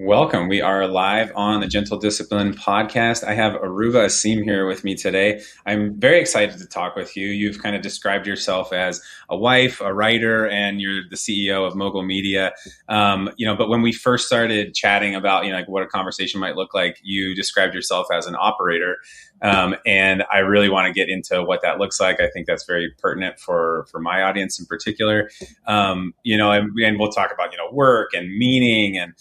Welcome. We are live on the Gentle Discipline podcast. I have Arooba Asim here with me today. I'm very excited to talk with you. You've kind of described yourself as a wife, a writer, and you're the CEO of Mogul Media. But when we first started chatting about, like what a conversation might look like, you described yourself as an operator. And I really want to get into what that looks like. I think that's very pertinent for my audience in particular. And we'll talk about, work and meaning and,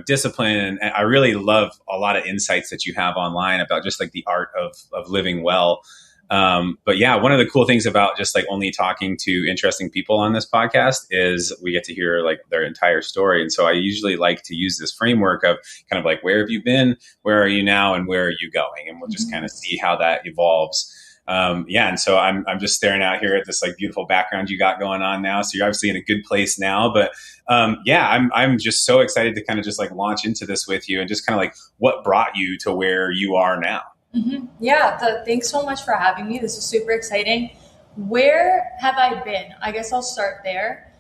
discipline. And I really love a lot of insights that you have online about just like the art of living well. But yeah, one of the cool things about just like only talking to interesting people on this podcast is we get to hear like their entire story. And so I usually like to use this framework of kind of like, where have you been? Where are you now? And where are you going? And we'll just kind of see how that evolves. And so I'm just staring out here at this like beautiful background you got going on now. So you're obviously in a good place now, but I'm just so excited to kind of just like launch into this with you and just kind of like what brought you to where you are now. Mm-hmm. Yeah, thanks so much for having me. This is super exciting. Where have I been? I guess I'll start there.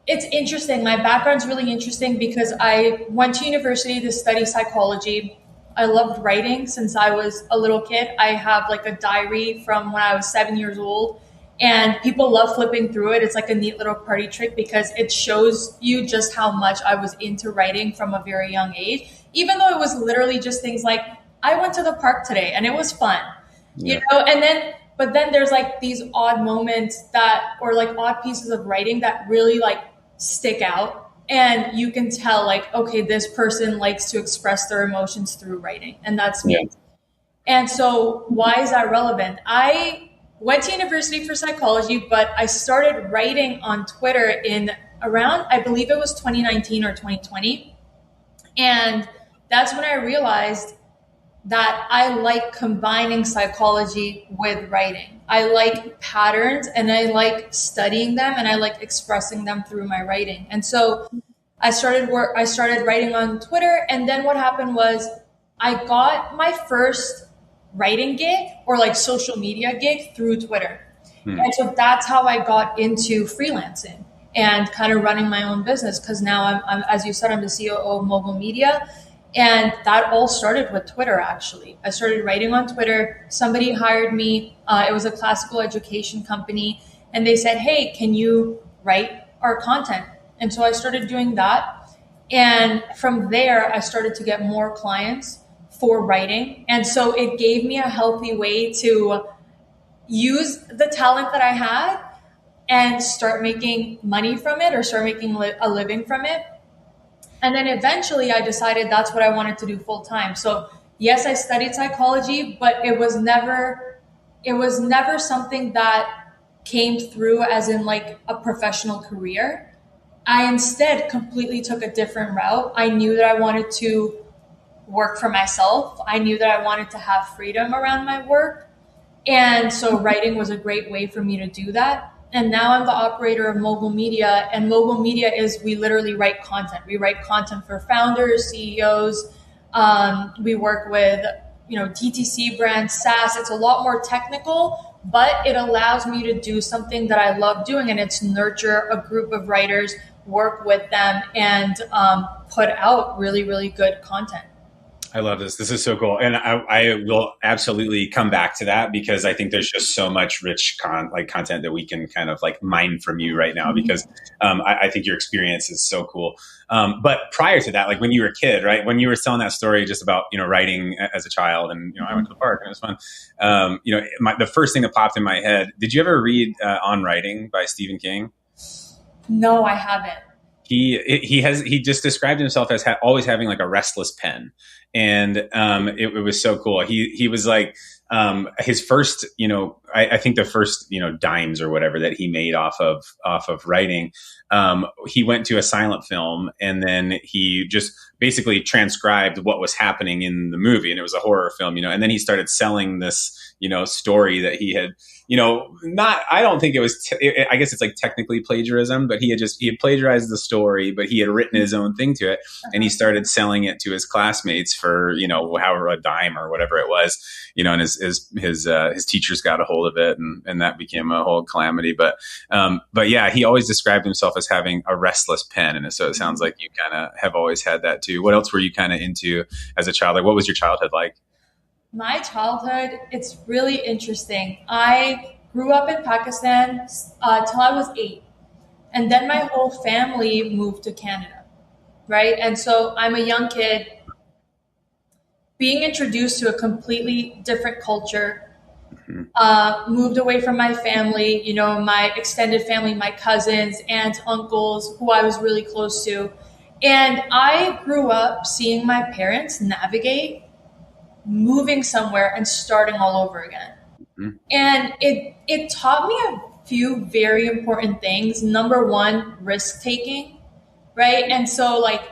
It's interesting. My background's really interesting because I went to university to study psychology. I loved writing since I was a little kid. I have like a diary from when I was 7 years old, and people love flipping through it. It's like a neat little party trick because it shows you just how much I was into writing from a very young age, even though it was literally just things like, I went to the park today and it was fun, but then there's like these odd moments or like odd pieces of writing that really like stick out. And you can tell like, okay, this person likes to express their emotions through writing. And that's me. Yeah. And so why is that relevant? I went to university for psychology, but I started writing on Twitter in around, I believe it was 2019 or 2020. And that's when I realized that I like combining psychology with writing. I like patterns and I like studying them and I like expressing them through my writing. And so I started writing on Twitter. And then what happened was I got my first writing gig or like social media gig through Twitter. And so that's how I got into freelancing and kind of running my own business. Cause now I'm as you said, I'm the COO of Mogul Media. And that all started with Twitter, actually. I started writing on Twitter. Somebody hired me. It was a classical education company. And they said, hey, can you write our content? And so I started doing that. And from there, I started to get more clients for writing. And so it gave me a healthy way to use the talent that I had and start making money from it or start making a living from it. And then eventually I decided that's what I wanted to do full time. So yes, I studied psychology, but it was never something that came through as in like a professional career. I instead completely took a different route. I knew that I wanted to work for myself. I knew that I wanted to have freedom around my work. And so writing was a great way for me to do that. And now I'm the operator of Mogul Media, and Mogul Media is we literally write content. We write content for founders, CEOs. We work with, DTC brands, SaaS. It's a lot more technical, but it allows me to do something that I love doing, and it's nurture a group of writers, work with them, and put out really, really good content. I love this. This is so cool. And I will absolutely come back to that because I think there's just so much rich content that we can kind of like mine from you right now because I think your experience is so cool. But prior to that, like when you were a kid, right, when you were telling that story just about, writing as a child and, I went to the park and it was fun. The first thing that popped in my head, did you ever read On Writing by Stephen King? No, I haven't. He just described himself as always having like a restless pen. And it was so cool. He was like his first, I think the first, dimes or whatever that he made off of writing. He went to a silent film and then he just basically transcribed what was happening in the movie. And it was a horror film, and then he started selling this, story that he had, I don't think it was, I guess it's like technically plagiarism, but he had plagiarized the story, but he had written his own thing to it. And he started selling it to his classmates for, however a dime or whatever it was, in his his teachers got a hold of it, and that became a whole calamity. But yeah, he always described himself as having a restless pen, and so it sounds like you kind of have always had that too. What else were you kind of into as a child? Like, what was your childhood like? My childhood, it's really interesting. I grew up in Pakistan till I was 8. And then my whole family moved to Canada, right? And so I'm a young kid being introduced to a completely different culture, moved away from my family, my extended family, my cousins, aunts, uncles, who I was really close to. And I grew up seeing my parents navigate moving somewhere and starting all over again. Mhm. And it taught me a few very important things. Number one, risk taking, right? And so like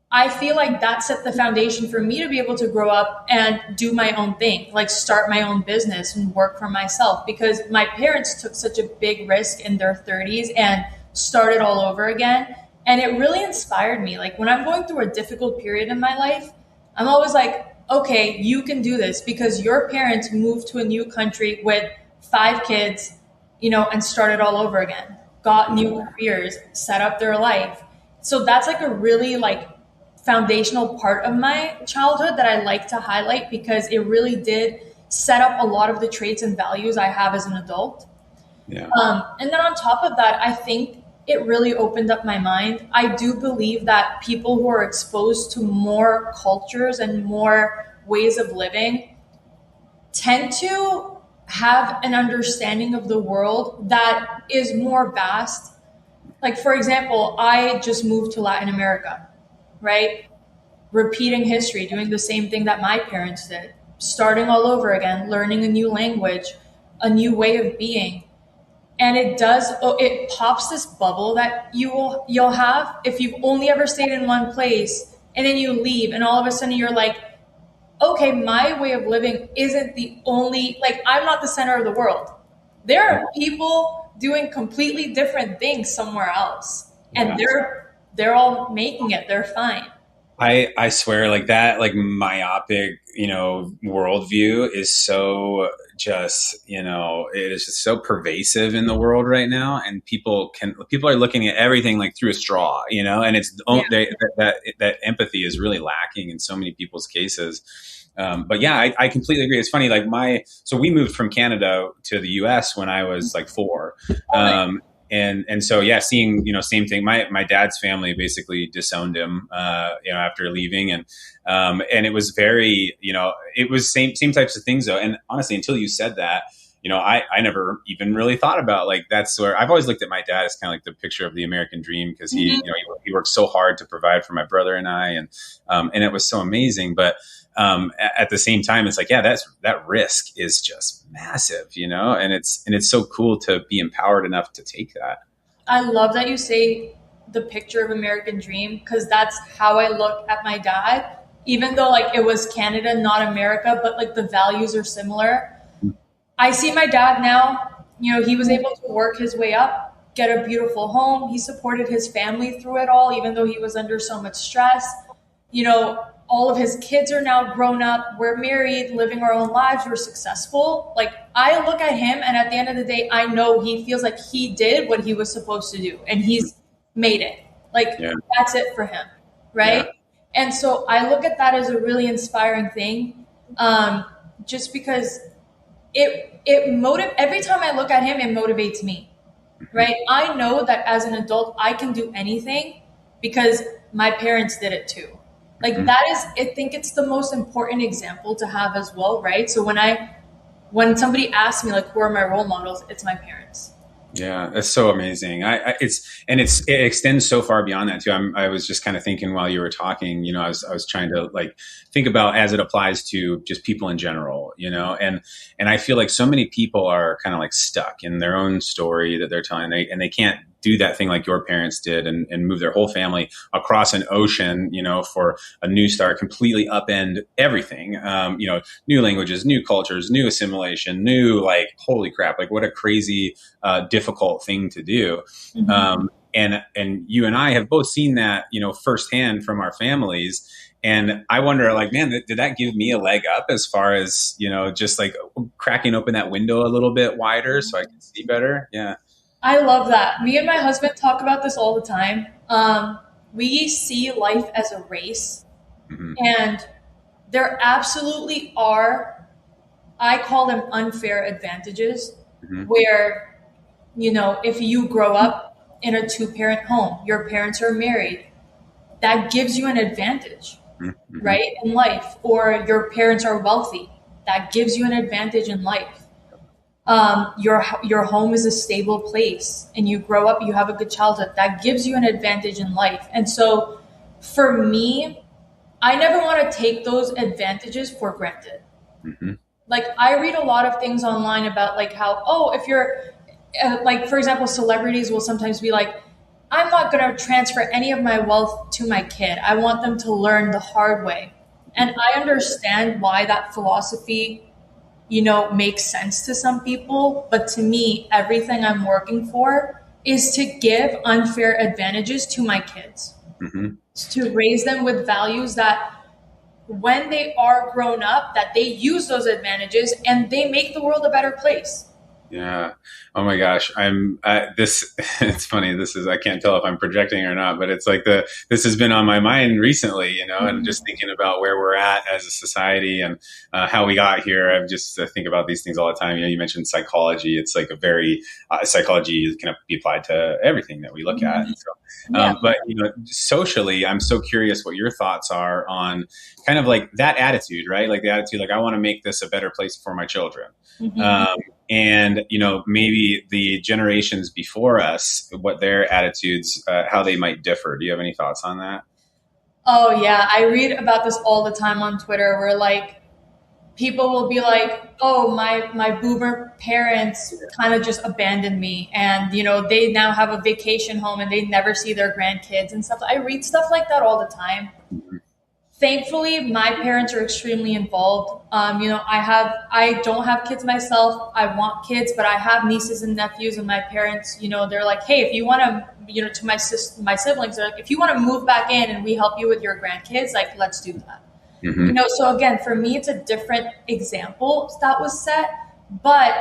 I feel like that set the foundation for me to be able to grow up and do my own thing, like start my own business and work for myself, because my parents took such a big risk in their 30s and started all over again. And it really inspired me. Like when I'm going through a difficult period in my life, I'm always like, okay, you can do this because your parents moved to a new country with 5 kids, and started all over again, got new careers, set up their life. So that's like a really like foundational part of my childhood that I like to highlight because it really did set up a lot of the traits and values I have as an adult. Yeah. And then on top of that, I think it really opened up my mind. I do believe that people who are exposed to more cultures and more ways of living tend to have an understanding of the world that is more vast. Like, for example, I just moved to Latin America, right? Repeating history, doing the same thing that my parents did, starting all over again, learning a new language, a new way of being. And it pops this bubble that you'll have if you've only ever stayed in one place and then you leave and all of a sudden you're like, okay, my way of living isn't the only, like, I'm not the center of the world. There are people doing completely different things somewhere else, and Yeah. they're all making it. They're fine. I swear, like that, like myopic, worldview is so just, it is just so pervasive in the world right now, and people are looking at everything like through a straw, and it's Yeah. that empathy is really lacking in so many people's cases. But yeah, I completely agree. It's funny, like so we moved from Canada to the U.S. when I was like 4. And so yeah, seeing same thing. My dad's family basically disowned him after leaving, and it was very it was same types of things though. And honestly, until you said that, I never even really thought about like that's where I've always looked at my dad as kind of like the picture of the American dream because he worked so hard to provide for my brother and I, and it was so amazing. But at the same time, it's like, yeah, that risk is just massive, and it's so cool to be empowered enough to take that. I love that you say the picture of American dream because that's how I look at my dad. Even though like it was Canada, not America, but like the values are similar. I see my dad now, he was able to work his way up, get a beautiful home. He supported his family through it all, even though he was under so much stress. All of his kids are now grown up. We're married, living our own lives. We're successful. Like I look at him and at the end of the day, I know he feels like he did what he was supposed to do and he's made it. Like that's it for him. Right. Yeah. And so I look at that as a really inspiring thing. Just because every time I look at him, it motivates me. Right. I know that as an adult, I can do anything because my parents did it too. Like that is, I think it's the most important example to have as well, right? So when somebody asks me like, who are my role models? It's my parents. Yeah, that's so amazing. It extends so far beyond that too. I was just kind of thinking while you were talking, I was trying to like think about as it applies to just people in general, and I feel like so many people are kind of like stuck in their own story that they're telling, and they can't do that thing like your parents did and move their whole family across an ocean, for a new start, completely upend everything, new languages, new cultures, new assimilation, new like, holy crap, like what a crazy, difficult thing to do. And you and I have both seen that, firsthand from our families. And I wonder, like, man, did that give me a leg up as far as, just like cracking open that window a little bit wider so I can see better? Yeah. I love that. Me and my husband talk about this all the time. We see life as a race, Hmm. and there absolutely are, I call them unfair advantages, Hmm. where, if you grow up in a two-parent home, your parents are married, that gives you an advantage, Hmm. right, in life. Or your parents are wealthy, that gives you an advantage in life. Your home is a stable place, and you grow up, you have a good childhood, that gives you an advantage in life. And so for me, I never want to take those advantages for granted. Hmm. Like, I read a lot of things online about, like, how, oh, if you're like, for example, celebrities will sometimes be like, I'm not going to transfer any of my wealth to my kid, I want them to learn the hard way. And I understand why that philosophy, makes sense to some people. But to me, everything I'm working for is to give unfair advantages to my kids, Hmm. to raise them with values that when they are grown up, that they use those advantages and they make the world a better place. Yeah. Oh my gosh. This, it's funny. I can't tell if I'm projecting or not, but it's like this has been on my mind recently, and Mhm. just thinking about where we're at as a society and how we got here. I think about these things all the time. You mentioned psychology. It's like psychology can be applied to everything that we look at. And so, Yeah. but, socially, I'm so curious what your thoughts are on kind of like that attitude, right? Like the attitude, like I want to make this a better place for my children. Mhm. Um, and maybe the generations before us, what their attitudes, how they might differ. Do you have any thoughts on that? Oh yeah, I read about this all the time on Twitter, where, like, people will be like, "Oh, my boomer parents kind of just abandoned me, and they now have a vacation home and they never see their grandkids and stuff." I read stuff like that all the time. Mhm. Thankfully, my parents are extremely involved. I don't have kids myself. I want kids, but I have nieces and nephews, and my parents, they're like, "Hey, if you want to," to my siblings, they're like, "If you want to move back in and we help you with your grandkids, like, let's do that." Hmm. So again, for me, it's a different example that was set. But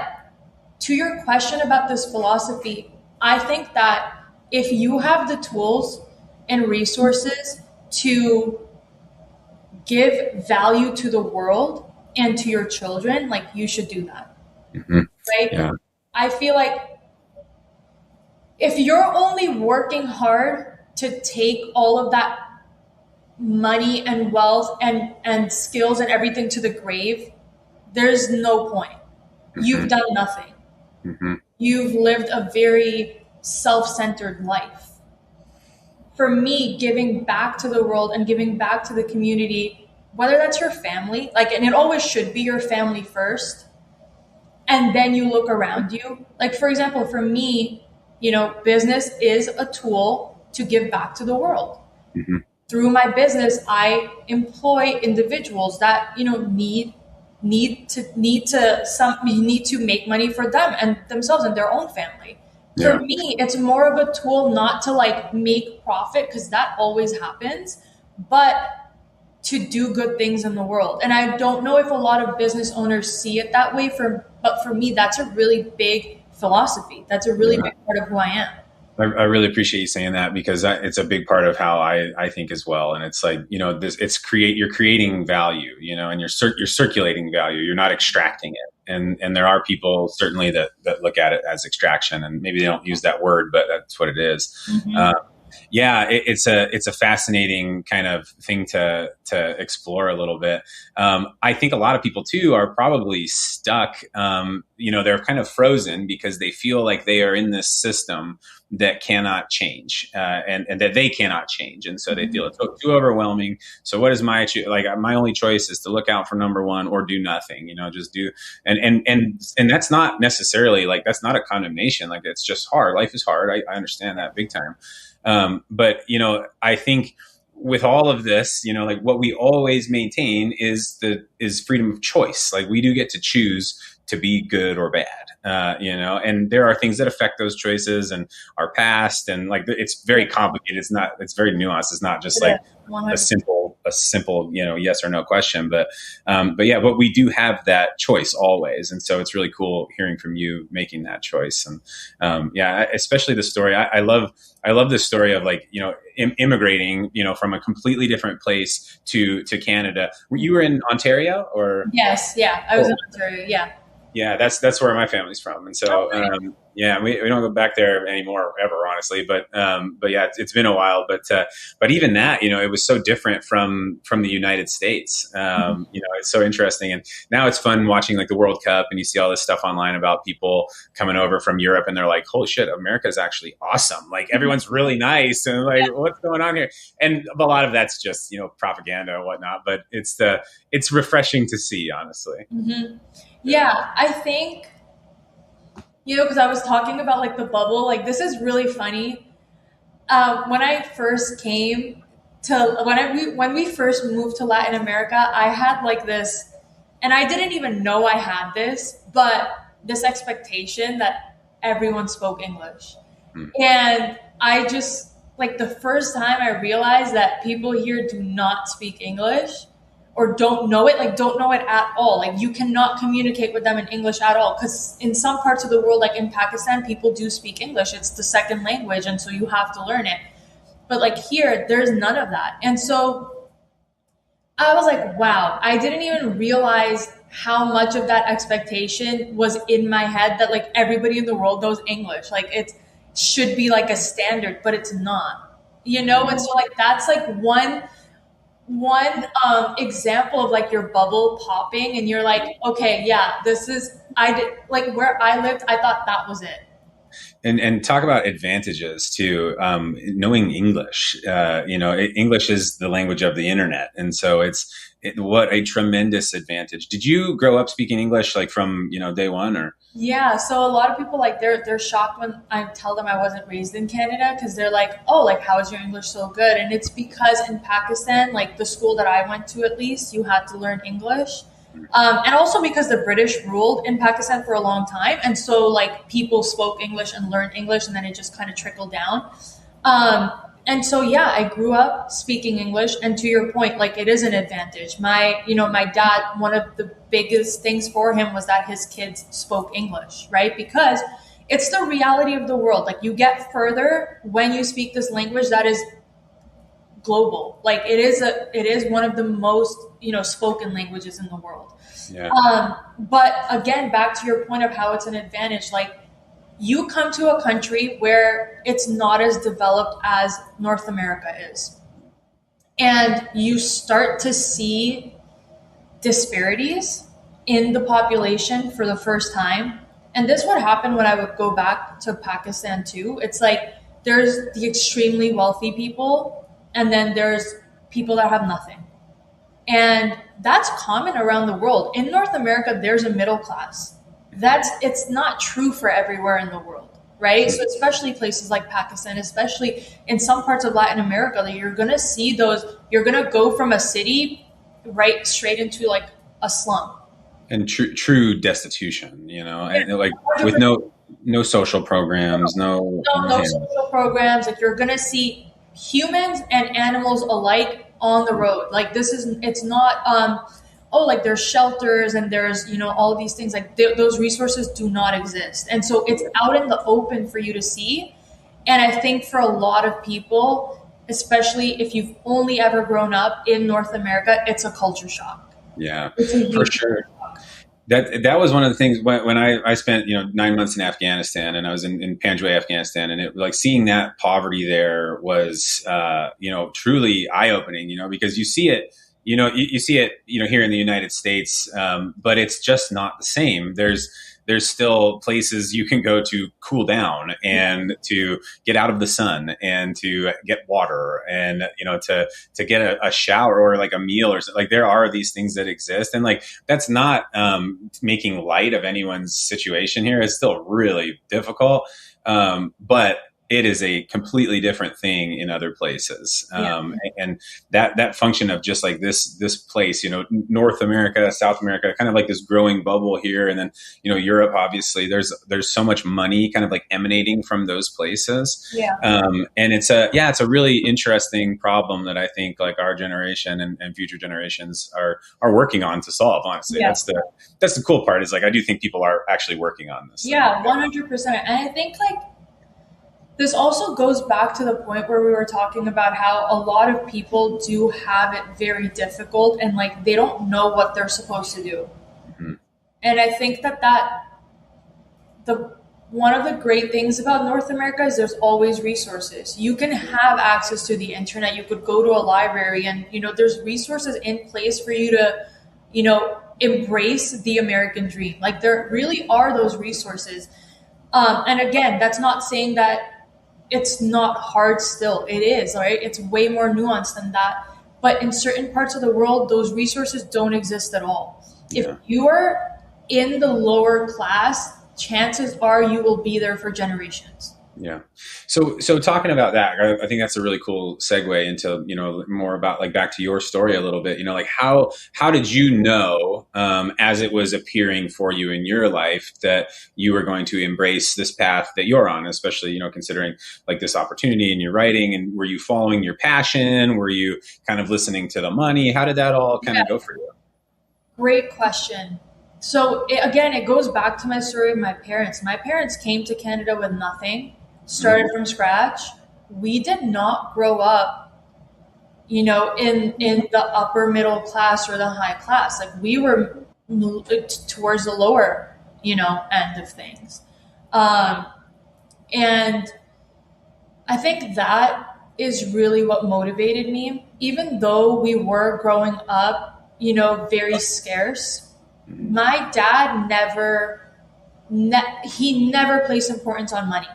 to your question about this philosophy, I think that if you have the tools and resources to give value to the world and to your children, like, you should do that, Hmm. right? Yeah. I feel like if you're only working hard to take all of that money and wealth and skills and everything to the grave, there's no point. You've Hmm. done nothing. Hmm. You've lived a very self-centered life. For me, giving back to the world and giving back to the community, whether that's your family, like, and it always should be your family first, and then you look around you. Like, for example, for me, business is a tool to give back to the world. Hmm. Through my business, I employ individuals that need to make money for them and themselves and their own family. For Yeah. me, it's more of a tool not to, like, make profit, because that always happens, but to do good things in the world. And I don't know if a lot of business owners see it that way. But for me, that's a really big philosophy. That's a really Yeah. big part of who I am. I really appreciate you saying that because it's a big part of how I think as well. And it's like, you're creating value, and you're circulating value. You're not extracting it. And there are people certainly that look at it as extraction, and maybe they don't use that word, but that's what it is. Mm-hmm. Yeah, it's a fascinating kind of thing to explore a little bit. I think a lot of people too are probably stuck. They're kind of frozen because they feel like they are in this system that cannot change, and that they cannot change, and so they feel it's too overwhelming. So what is my only choice is to look out for number one or do nothing. Just do, and that's not necessarily like that's not a condemnation. Like it's just hard. Life is hard. I understand that big time. But I think with all of this, like what we always maintain is freedom of choice. Like we do get to choose to be good or bad. and there are things that affect those choices and our past, and like it's very complicated. It's very nuanced. It's not just Yeah, like a 100. simple, yes or no question, but yeah, but we do have that choice always. And so it's really cool hearing from you making that choice. And yeah, especially the story. I love this story of like, immigrating, from a completely different place to Canada. You were in Ontario or? Yes, yeah, I was in Ontario. Yeah. Yeah, that's where my family's from, and so Okay. yeah, we don't go back there anymore ever, honestly. But yeah, it's been a while. But even that, it was so different from the United States. It's so interesting, and now it's fun watching like the World Cup, and you see all this stuff online about people coming over from Europe, and they're like, "Holy shit, America is actually awesome! Like everyone's really nice, and like what's going on here?" And a lot of that's just propaganda and whatnot. But it's refreshing to see, honestly. Hmm. Yeah, I think, because I was talking about like the bubble, like this is really funny. When I first came when we first moved to Latin America, I had like this, and I didn't even know I had this, but this expectation that everyone spoke English. Mm. And I just, like, the first time I realized that people here do not speak English or don't know it, like, don't know it at all. Like, you cannot communicate with them in English at all. Because in some parts of the world, like in Pakistan, people do speak English. It's the second language. And so you have to learn it. But like here, there's none of that. And so I was like, wow, I didn't even realize how much of that expectation was in my head that like everybody in the world knows English. Like it should be like a standard, but it's not. And so like that's like one example of like your bubble popping, and you're like, okay, yeah, this is I did like where I lived. I thought that was it. And talk about advantages to knowing English. English is the language of the internet, and so what a tremendous advantage. Did you grow up speaking English like from day one, or? Yeah, so a lot of people like they're shocked when I tell them I wasn't raised in Canada because they're like, "Oh, like how is your English so good?" And it's because in Pakistan, like the school that I went to, at least you had to learn English, and also because the British ruled in Pakistan for a long time, and so like people spoke English and learned English, and then it just kind of trickled down. Um, and so yeah, I grew up speaking English, and to your point, like it is an advantage. My dad, one of the biggest things for him was that his kids spoke English, right? Because it's the reality of the world. Like you get further when you speak this language that is global. Like it is one of the most spoken languages in the world. Yeah. But again, back to your point of how it's an advantage, like you come to a country where it's not as developed as North America is. And you start to see disparities in the population for the first time. And this would happen when I would go back to Pakistan too. It's like there's the extremely wealthy people, and then there's people that have nothing. And that's common around the world. In North America, there's a middle class. It's not true for everywhere in the world, right? So especially places like Pakistan, especially in some parts of Latin America, that you're gonna see you're gonna go from a city right straight into like a slum. And true destitution, and like with 100%. no social programs, No social programs. Like you're gonna see humans and animals alike on the road. Like it's not like there's shelters and there's all these things, like those resources do not exist, and so it's out in the open for you to see. And I think for a lot of people, especially if you've only ever grown up in North America, it's a culture shock. Yeah, It's a for huge sure. culture shock. That was one of the things when I spent 9 months in Afghanistan, and I was in Panjwai, Afghanistan, and it like seeing that poverty there was truly eye opening. Because you see it. You see it, here in the United States, but it's just not the same. There's still places you can go to cool down and to get out of the sun and to get water and to get a shower or like a meal or something. Like there are these things that exist, and like that's not making light of anyone's situation here. It's still really difficult, but it is a completely different thing in other places. Yeah. And that function of just like this place, North America, South America, kind of like this growing bubble here, and then Europe. Obviously, there's so much money kind of like emanating from those places, Yeah. and it's a really interesting problem that I think like our generation and future generations are working on to solve. Honestly, Yeah. that's the cool part. Is like I do think people are actually working on this. Yeah, 100%. And I think like this also goes back to the point where we were talking about how a lot of people do have it very difficult and like they don't know what they're supposed to do. Mm-hmm. And I think that the one of the great things about North America is there's always resources. You can have access to the internet. You could go to a library and there's resources in place for you to, embrace the American dream. Like there really are those resources. And again, that's not saying that it's not hard still. It is, right? It's way more nuanced than that. But in certain parts of the world, those resources don't exist at all. Yeah. If you're in the lower class, chances are you will be there for generations. Yeah. So talking about that, I think that's a really cool segue into, more about like back to your story a little bit, like how did you know, as it was appearing for you in your life that you were going to embrace this path that you're on, especially, considering like this opportunity in your writing, and were you following your passion? Were you kind of listening to the money? How did that all kind of go for you? Great question. So it goes back to my story of my parents. My parents came to Canada with nothing, started from scratch. We did not grow up, in the upper middle class or the high class. Like we were towards the lower, end of things. And I think that is really what motivated me. Even though we were growing up, very scarce, my dad never placed importance on money.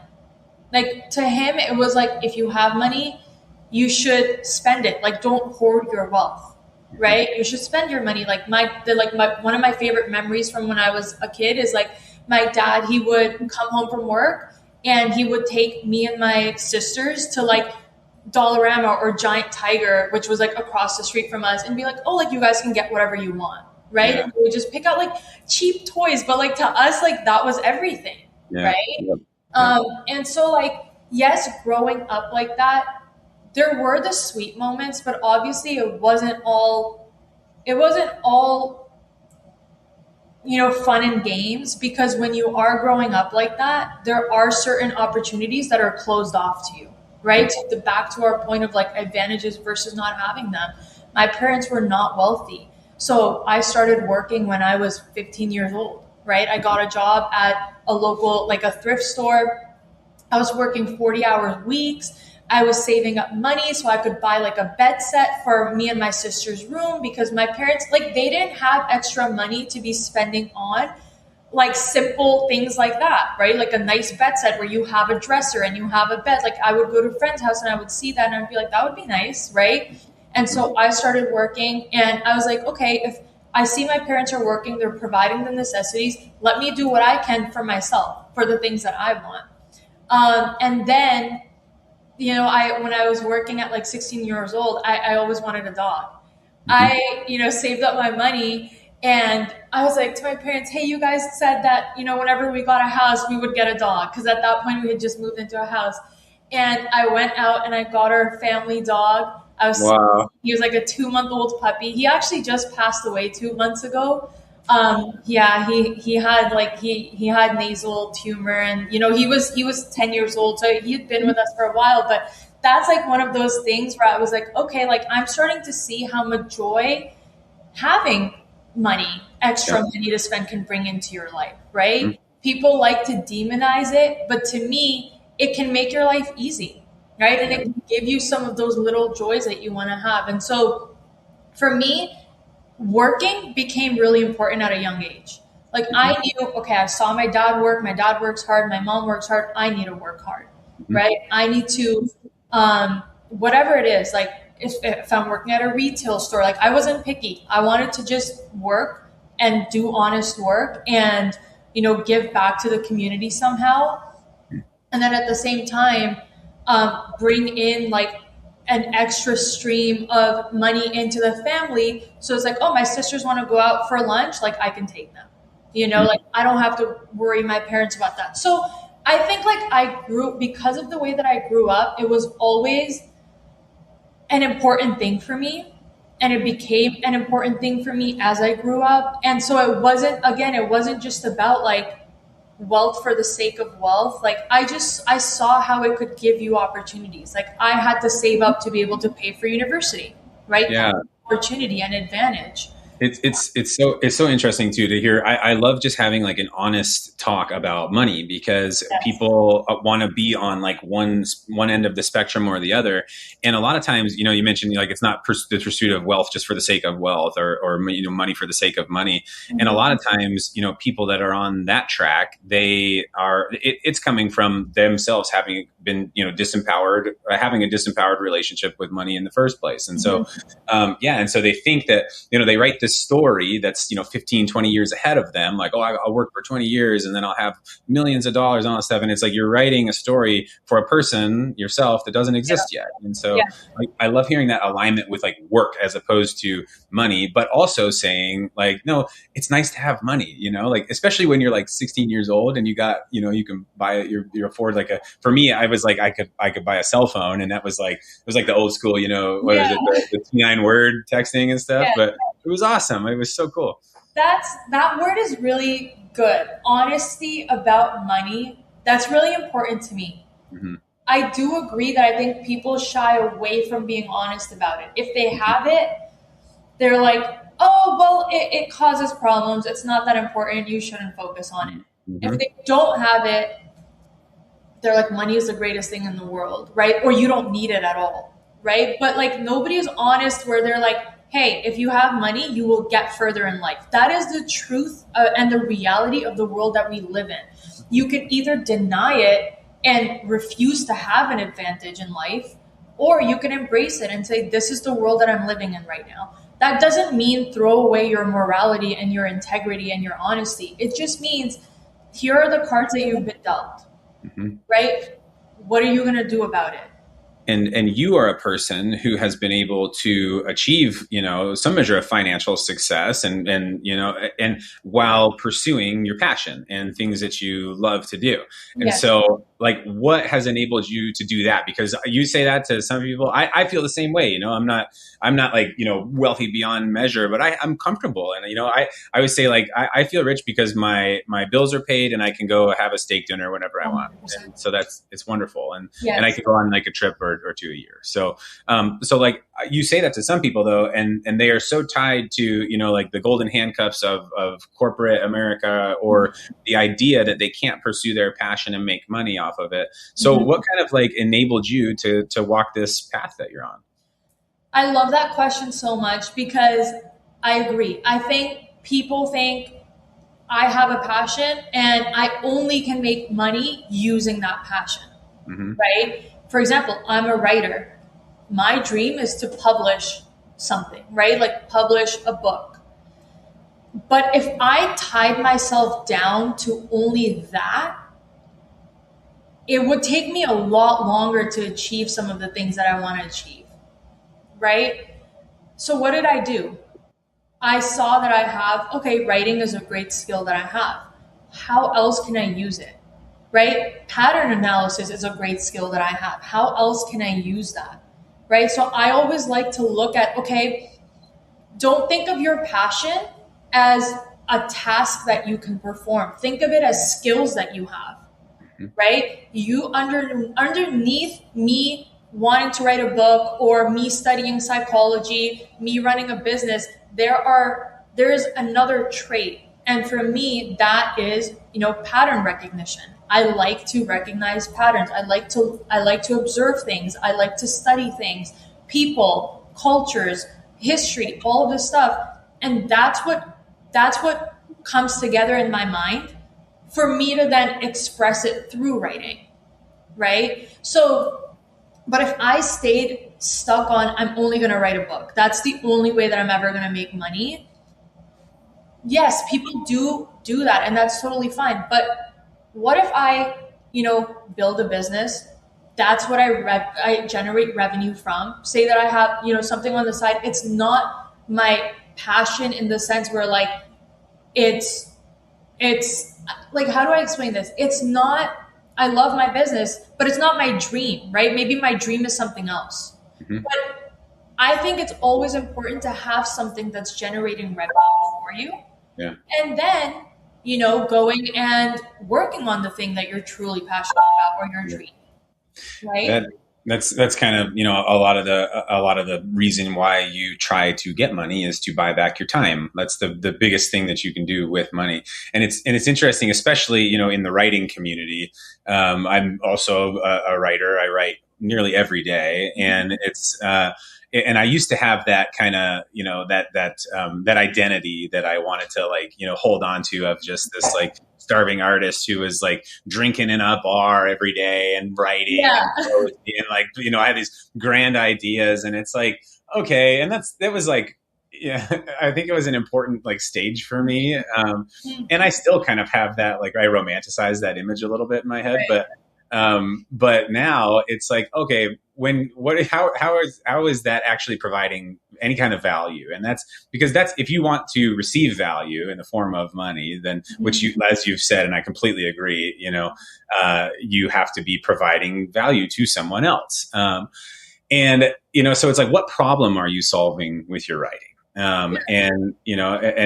Like to him, it was like, if you have money, you should spend it. Like, don't hoard your wealth, right? You should spend your money. Like one of my favorite memories from when I was a kid is like my dad, he would come home from work and he would take me and my sisters to like Dollarama or Giant Tiger, which was like across the street from us, and be like, oh, like you guys can get whatever you want. Right. Yeah. And we would just pick out like cheap toys, but like to us, like that was everything. Yeah. Right. Yeah. And so like, yes, growing up like that, there were the sweet moments, but obviously it wasn't all, fun and games, because when you are growing up like that, there are certain opportunities that are closed off to you. Right. So back to our point of like advantages versus not having them. My parents were not wealthy. So I started working when I was 15 years old, right? I got a job at a local, like a thrift store. I was working 40-hour weeks. I was saving up money so I could buy like a bed set for me and my sister's room, because my parents, like they didn't have extra money to be spending on like simple things like that, right? Like a nice bed set where you have a dresser and you have a bed. Like I would go to a friend's house and I would see that and I'd be like, that would be nice, right? And so I started working and I was like, okay, if I see my parents are working, they're providing the necessities, let me do what I can for myself, for the things that I want. And then, when I was working at like 16 years old, I always wanted a dog. I, saved up my money and I was like to my parents, hey, you guys said that, whenever we got a house, we would get a dog. Because at that point we had just moved into a house. And I went out and I got our family dog. Wow. He was like a 2-month-old puppy. He actually just passed away 2 months ago. He had nasal tumor, and he was 10 years old, so he'd been with us for a while. But that's like one of those things where I was like, okay, like I'm starting to see how much joy having extra money to spend can bring into your life, right? Mm-hmm. People like to demonize it, but to me, it can make your life easy. Right. And it can give you some of those little joys that you want to have. And so for me, working became really important at a young age. Like I knew, okay, I saw my dad work. My dad works hard. My mom works hard. I need to work hard. Right. I need to, whatever it is, like if I'm working at a retail store, like I wasn't picky. I wanted to just work and do honest work and, give back to the community somehow. And then at the same time, bring in like an extra stream of money into the family. So it's like, oh, my sisters want to go out for lunch, like I can take them. Like I don't have to worry my parents about that. So I think like I grew, because of the way that I grew up, it was always an important thing for me. And it became an important thing for me as I grew up. And so it wasn't just about like wealth for the sake of wealth. Like I saw how it could give you opportunities. Like I had to save up to be able to pay for university, right? Yeah. Opportunity and advantage. It's so interesting too to hear. I love just having like an honest talk about money, because Yes. people want to be on like one end of the spectrum or the other. And a lot of times, you mentioned like it's not the pursuit of wealth just for the sake of wealth, or money for the sake of money. Mm-hmm. And a lot of times, people that are on that track, it's coming from themselves having been disempowered, having a disempowered relationship with money in the first place. And so and so they think that they write this story that's 15, 20 years ahead of them, like, oh, I'll work for 20 years and then I'll have millions of dollars and all that stuff. And it's like you're writing a story for a person, yourself, that doesn't exist yet. And so like, I love hearing that alignment with like work as opposed to money, but also saying like, no, it's nice to have money, like especially when you're like 16 years old and you got you can buy it, you afford like for me, I was like I could buy a cell phone, and that was like, it was like the old school, what is it, the T9 word texting and stuff. But it was awesome. It was so cool. That word is really good. Honesty about money. That's really important to me. Mm-hmm. I do agree that I think people shy away from being honest about it. If they have it, they're like, oh, well, it causes problems. It's not that important. You shouldn't focus on it. Mm-hmm. If they don't have it, they're like, money is the greatest thing in the world, right? Or you don't need it at all, right? But like nobody is honest where they're like, hey, if you have money, you will get further in life. That is the truth and the reality of the world that we live in. You can either deny it and refuse to have an advantage in life, or you can embrace it and say, this is the world that I'm living in right now. That doesn't mean throw away your morality and your integrity and your honesty. It just means here are the cards that you've been dealt, right? What are you going to do about it? And you are a person who has been able to achieve, some measure of financial success and while pursuing your passion and things that you love to do. And so like, what has enabled you to do that? Because you say that to some people, I feel the same way, I'm not like, wealthy beyond measure, but I'm comfortable. And, I always say like, I feel rich because my bills are paid and I can go have a steak dinner whenever I want. And so it's wonderful. And I can go on like a trip or two a year. So like you say that to some people though, and they are so tied to, like the golden handcuffs of corporate America, or the idea that they can't pursue their passion and make money off of it. So what kind of like enabled you to walk this path that you're on? I love that question so much because I agree. I think people think I have a passion and I only can make money using that passion, right? For example, I'm a writer. My dream is to publish something, right? Like publish a book. But if I tied myself down to only that, it would take me a lot longer to achieve some of the things that I want to achieve, right? So what did I do? I saw that I have, okay, writing is a great skill that I have. How else can I use it? Right? Pattern analysis is a great skill that I have. How else can I use that? Right? So I always like to look at, okay, don't think of your passion as a task that you can perform. Think of it as skills that you have, right? You underneath me wanting to write a book or me studying psychology, me running a business, there is another trait. And for me, that is, pattern recognition. I like to recognize patterns. I like to observe things. I like to study things, people, cultures, history, all of this stuff. And that's what comes together in my mind for me to then express it through writing, right? So, but if I stayed stuck on, I'm only going to write a book, that's the only way that I'm ever going to make money. Yes, people do that, and that's totally fine. But what if I, build a business, that's what I generate revenue from. Say that I have, something on the side. It's not my passion in the sense where like it's it's like, how do I explain this? It's not, I love my business, but it's not my dream, right? Maybe my dream is something else. Hmm. But I think it's always important to have something that's generating revenue for you. Yeah. And then, going and working on the thing that you're truly passionate about or your dream, right? That that's kind of, a lot of the reason why you try to get money is to buy back your time. That's the biggest thing that you can do with money. And it's interesting, especially, in the writing community. I'm also a writer. I write nearly every day, and and I used to have that kind of, that identity that I wanted to, like, hold on to, of just this like starving artist who was like drinking in a bar every day and writing Yeah. and like, I had these grand ideas, and it's like, okay. And that was like, yeah, I think it was an important like stage for me. And I still kind of have that, like, I romanticize that image a little bit in my head, Right. but now it's like, okay, how is that actually providing any kind of value? And that's because if you want to receive value in the form of money, then, which you, as you've said, and I completely agree, you have to be providing value to someone else. And, so it's like, what problem are you solving with your writing? And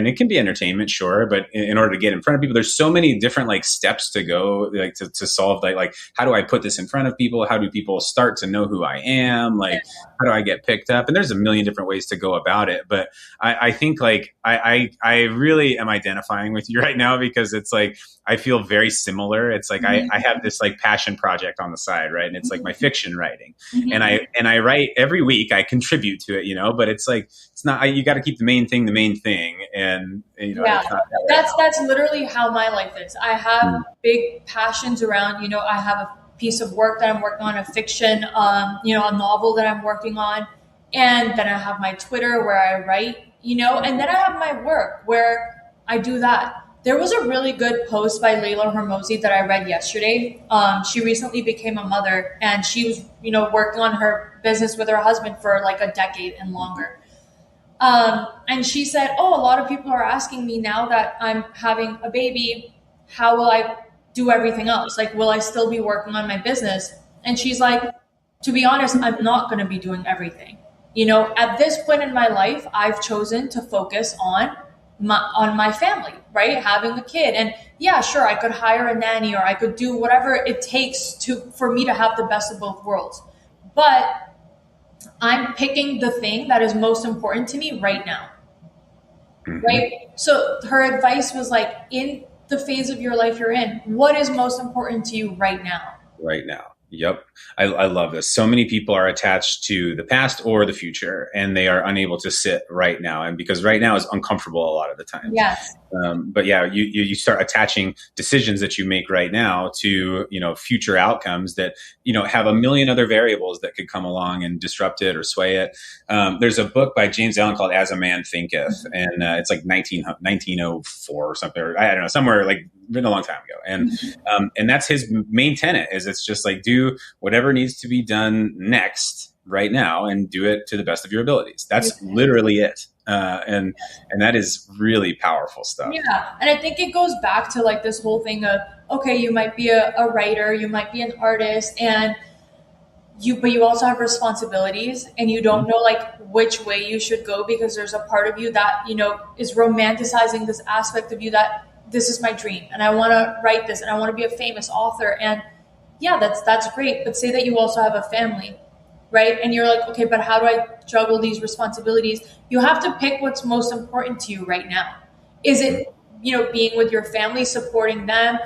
it can be entertainment, sure, but in order to get in front of people, there's so many different like steps to go, like to solve that. Like, how do I put this in front of people? How do people start to know who I am? Like, how do I get picked up? And there's a million different ways to go about it. But I think like, I really am identifying with you right now, because it's like, I feel very similar. It's like, I have this like passion project on the side, right? And it's like my fiction writing, and I write every week. I contribute to it, but it's like, it's not, you got to keep the main thing, and Yeah, it's not that way. that's literally how my life is. I have big passions around, I have a piece of work that I'm working on, a fiction, a novel that I'm working on, and then I have my Twitter where I write, and then I have my work where I do that. There was a really good post by Layla Hormozi that I read yesterday. She recently became a mother, and she was, working on her business with her husband for like a decade and longer. And she said, "Oh, a lot of people are asking me now that I'm having a baby, how will I do everything else? Like, will I still be working on my business?" And she's like, "To be honest, I'm not going to be doing everything. At this point in my life, I've chosen to focus on my family, right? Having a kid. And yeah, sure, I could hire a nanny, or I could do whatever it takes for me to have the best of both worlds. But I'm picking the thing that is most important to me right now." Right? So her advice was like, in the phase of your life you're in, what is most important to you right now? Right now. Yep. I love this. So many people are attached to the past or the future, and they are unable to sit right now. And because right now is uncomfortable a lot of the time. Yes. But yeah, you start attaching decisions that you make right now to, future outcomes that, have a million other variables that could come along and disrupt it or sway it. There's a book by James Allen called As a Man Thinketh, and it's like 1904 or something, or I don't know, somewhere like written a long time ago. And that's his main tenet, is it's just like, do whatever needs to be done next right now, and do it to the best of your abilities. That's literally it. And that is really powerful stuff. Yeah. And I think it goes back to like this whole thing of, okay, you might be a writer, you might be an artist, but you also have responsibilities, and you don't know like which way you should go, because there's a part of you that, is romanticizing this aspect of you that this is my dream, and I want to write this, and I want to be a famous author. And yeah, that's great. But say that you also have a family, right? And you're like, okay, but how do I juggle these responsibilities? You have to pick what's most important to you right now. Is it, being with your family, supporting them,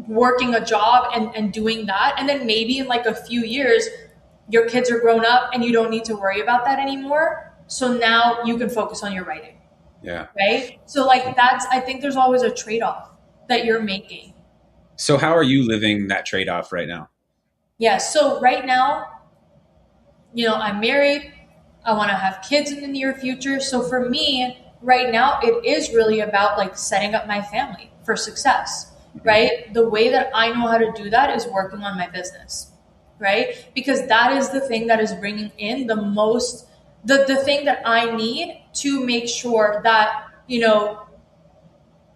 working a job and doing that? And then maybe in like a few years, your kids are grown up and you don't need to worry about that anymore. So now you can focus on your writing. Yeah. Right. So like I think there's always a trade-off that you're making. So how are you living that trade-off right now? Yeah. So right now, I'm married. I want to have kids in the near future. So for me right now, it is really about like setting up my family for success, right? The way that I know how to do that is working on my business. right? Because that is the thing that is bringing in the most, the thing that I need to make sure that,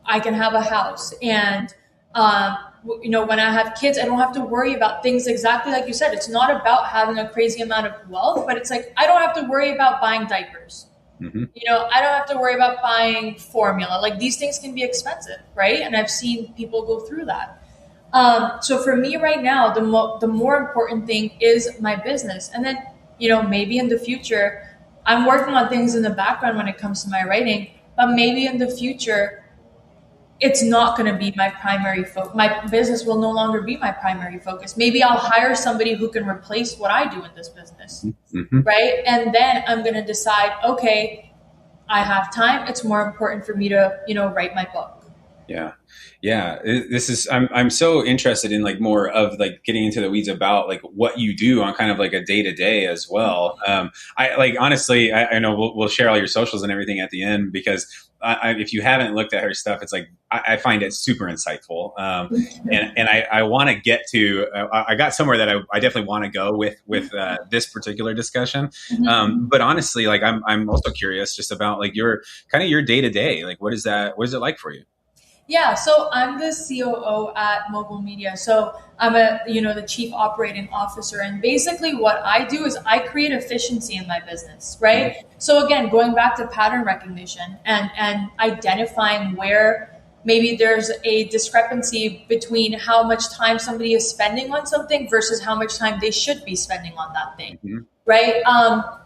I can have a house. And, when I have kids, I don't have to worry about things exactly like you said. It's not about having a crazy amount of wealth, but it's like, I don't have to worry about buying diapers. Mm-hmm. I don't have to worry about buying formula. Like these things can be expensive, right? And I've seen people go through that. So for me right now, the more important thing is my business. And then, maybe in the future, I'm working on things in the background when it comes to my writing, but maybe in the future, it's not going to be my primary focus. My business will no longer be my primary focus. Maybe I'll hire somebody who can replace what I do in this business, Mm-hmm. right? And then I'm going to decide, okay, I have time. It's more important for me to, write my book. Yeah. Yeah. This is, I'm so interested in like more of like getting into the weeds about like what you do on kind of like a day to day as well. I like, honestly, I know we'll share all your socials and everything at the end because if you haven't looked at her stuff, it's like, I find it super insightful. And I want to get to, I got somewhere that I definitely want to go with this particular discussion. But honestly, like I'm also curious just about like your kind of your day to day, like what is it like for you? Yeah, so I'm the COO at Mogul Media. So I'm the chief operating officer. And basically what I do is I create efficiency in my business, right? So again, going back to pattern recognition and identifying where maybe there's a discrepancy between how much time somebody is spending on something versus how much time they should be spending on that thing. Mm-hmm. Right.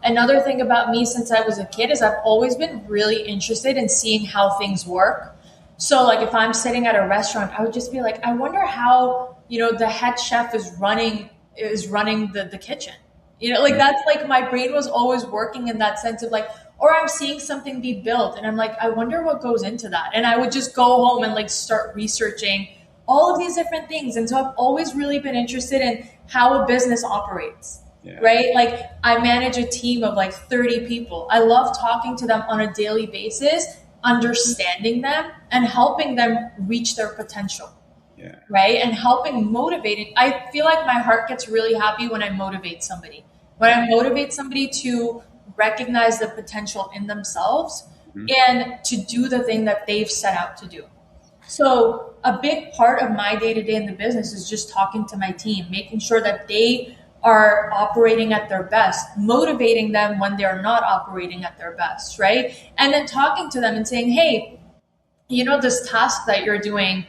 Another thing about me since I was a kid is I've always been really interested in seeing how things work. So like if I'm sitting at a restaurant, I would just be like, I wonder how, the head chef is running the kitchen. Like that's like my brain was always working in that sense of like, or I'm seeing something be built and I'm like, I wonder what goes into that. And I would just go home and like start researching all of these different things. And so I've always really been interested in how a business operates. Yeah. Right? Like I manage a team of like 30 people. I love talking to them on a daily basis, understanding them and helping them reach their potential. Yeah. Right? And helping motivating. I feel like my heart gets really happy when I motivate somebody. When I motivate somebody to recognize the potential in themselves and to do the thing that they've set out to do. So a big part of my day-to-day in the business is just talking to my team, making sure that they are operating at their best, motivating them when they're not operating at their best, right? And then talking to them and saying, hey, this task that you're doing,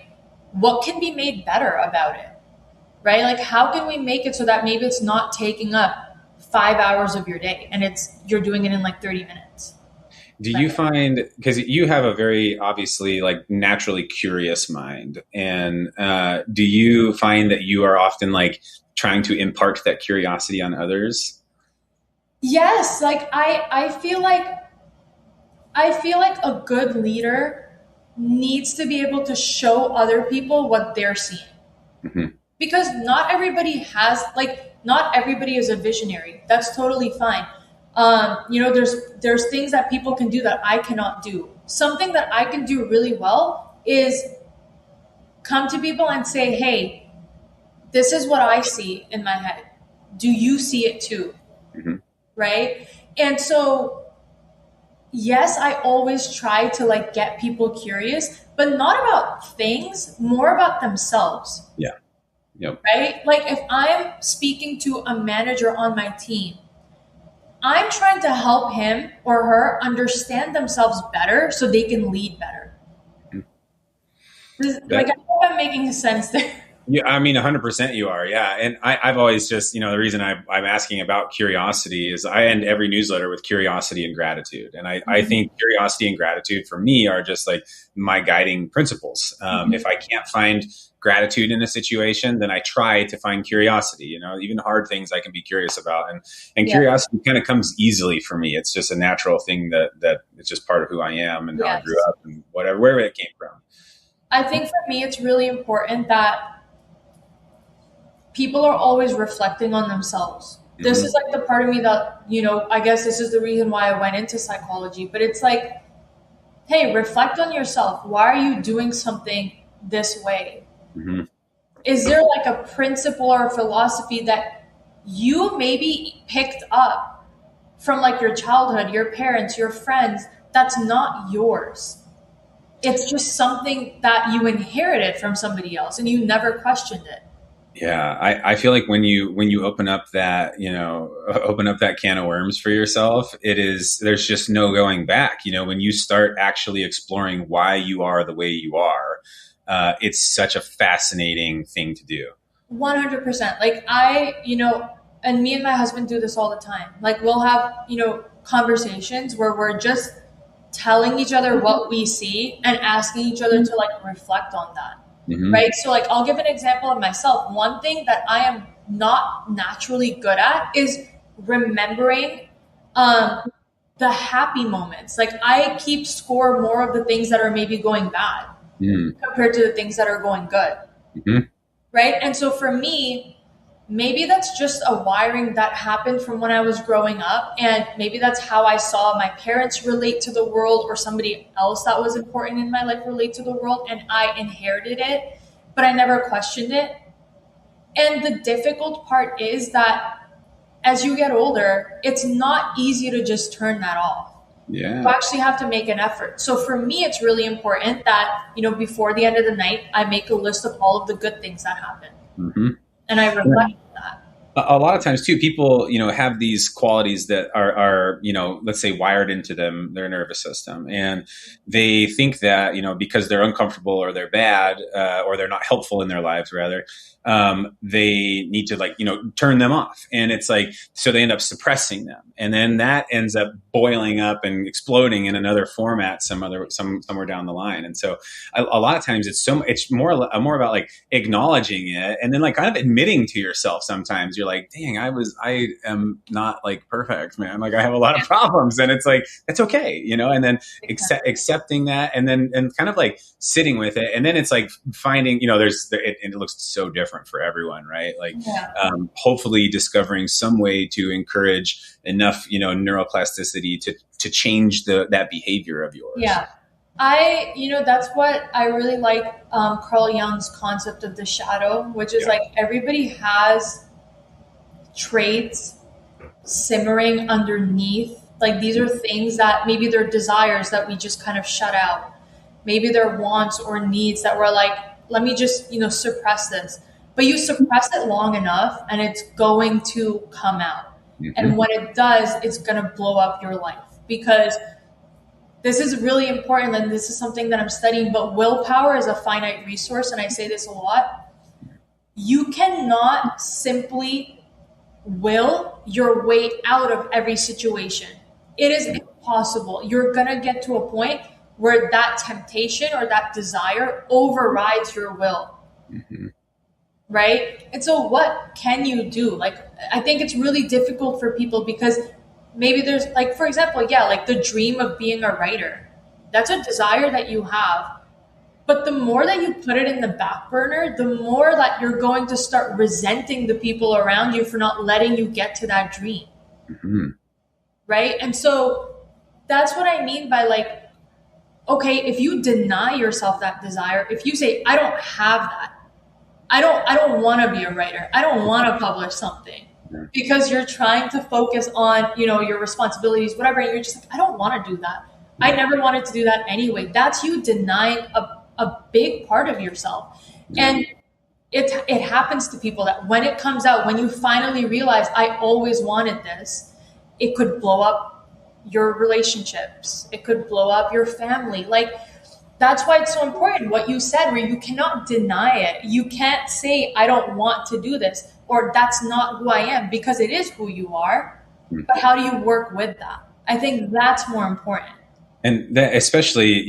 what can be made better about it, right? Like, how can we make it so that maybe it's not taking up 5 hours of your day and you're doing it in like 30 minutes? Do you find, because you have a very obviously like naturally curious mind, and do you find that you are often like trying to impart that curiosity on others? Yes. Like I feel like a good leader needs to be able to show other people what they're seeing. Mm-hmm. Because not everybody is a visionary. That's totally fine. There's things that people can do that I cannot do. Something that I can do really well is come to people and say, hey, this is what I see in my head. Do you see it too? Mm-hmm. Right? And so, yes, I always try to like get people curious, but not about things, more about themselves. Yeah. Yep. Right? Like if I'm speaking to a manager on my team, I'm trying to help him or her understand themselves better so they can lead better. Mm-hmm. Like I hope I'm making sense there. Yeah, I mean, 100% you are. Yeah. And I've always just, the reason I'm asking about curiosity is I end every newsletter with curiosity and gratitude. And I think curiosity and gratitude for me are just like my guiding principles. If I can't find gratitude in a situation, then I try to find curiosity, even hard things I can be curious about. And curiosity kind of comes easily for me. It's just a natural thing that it's just part of who I am and how I grew up and wherever it came from. I think for me, it's really important that people are always reflecting on themselves. Mm-hmm. This is like the part of me that, I guess this is the reason why I went into psychology, but it's like, hey, reflect on yourself. Why are you doing something this way? Mm-hmm. Is there like a principle or a philosophy that you maybe picked up from like your childhood, your parents, your friends, that's not yours. It's just something that you inherited from somebody else and you never questioned it. Yeah, I feel like when you open up that, open up that can of worms for yourself, there's just no going back. When you start actually exploring why you are the way you are, it's such a fascinating thing to do. 100%. Like and me and my husband do this all the time. Like we'll have, conversations where we're just telling each other what we see and asking each other to like reflect on that. Hmm. Right? So like I'll give an example of myself. One thing that I am not naturally good at is remembering um the happy moments. Like I keep score more of the things that are maybe going bad compared to the things that are going good. Hmm. Right? And so for me, maybe that's just a wiring that happened from when I was growing up. And maybe that's how I saw my parents relate to the world or somebody else that was important in my life relate to the world. And I inherited it, but I never questioned it. And the difficult part is that as you get older, it's not easy to just turn that off. You Yeah. actually have to make an effort. So for me, it's really important that, before the end of the night, I make a list of all of the good things that happen Hmm. and I reflect on that. A lot of times too, people, have these qualities that are, let's say wired into their nervous system. And they think that, because they're uncomfortable or they're bad, or they're not helpful in their lives rather, they need to like, turn them off. And it's like, so they end up suppressing them. And then that ends up boiling up and exploding in another format, somewhere down the line. And so a lot of times it's more about like acknowledging it and then like kind of admitting to yourself sometimes you're like, dang, I am not like perfect, man. Like I have a lot of problems and it's like, that's okay, and then accepting that and kind of like sitting with it. And then it's like finding, it looks so different for everyone, right? Like, Yeah. hopefully discovering some way to encourage enough, neuroplasticity to change that behavior of yours. Yeah. That's what I really like Carl Jung's concept of the shadow, which is Yeah. like everybody has traits simmering underneath. Like these are things that maybe they're desires that we just kind of shut out. Maybe they're wants or needs that we're like, let me just, suppress this. But you suppress it long enough and it's going to come out. And Hmm. when it does, it's going to blow up your life because this is really important and this is something that I'm studying, but willpower is a finite resource. And I say this a lot. You cannot simply will your way out of every situation. It is impossible. You're going to get to a point where that temptation or that desire overrides your will. Hmm. Right? And so what can you do? Like I think it's really difficult for people because maybe there's like for example, yeah, like the dream of being a writer. That's a desire that you have. But the more that you put it in the back burner, the more that you're going to start resenting the people around you for not letting you get to that dream. Hmm. Right? And so that's what I mean by like, okay, if you deny yourself that desire, if you say, I don't have that, I don't want to be a writer. I don't want to publish something because you're trying to focus on, your responsibilities, whatever. And you're just like, I don't want to do that. I never wanted to do that anyway. That's you denying a big part of yourself. Yeah. And it happens to people that when it comes out, when you finally realize I always wanted this, it could blow up your relationships. It could blow up your family. Like that's why it's so important what you said, where you cannot deny it. You can't say, I don't want to do this, or that's not who I am, because it is who you are. But how do you work with that? I think that's more important. And that, especially,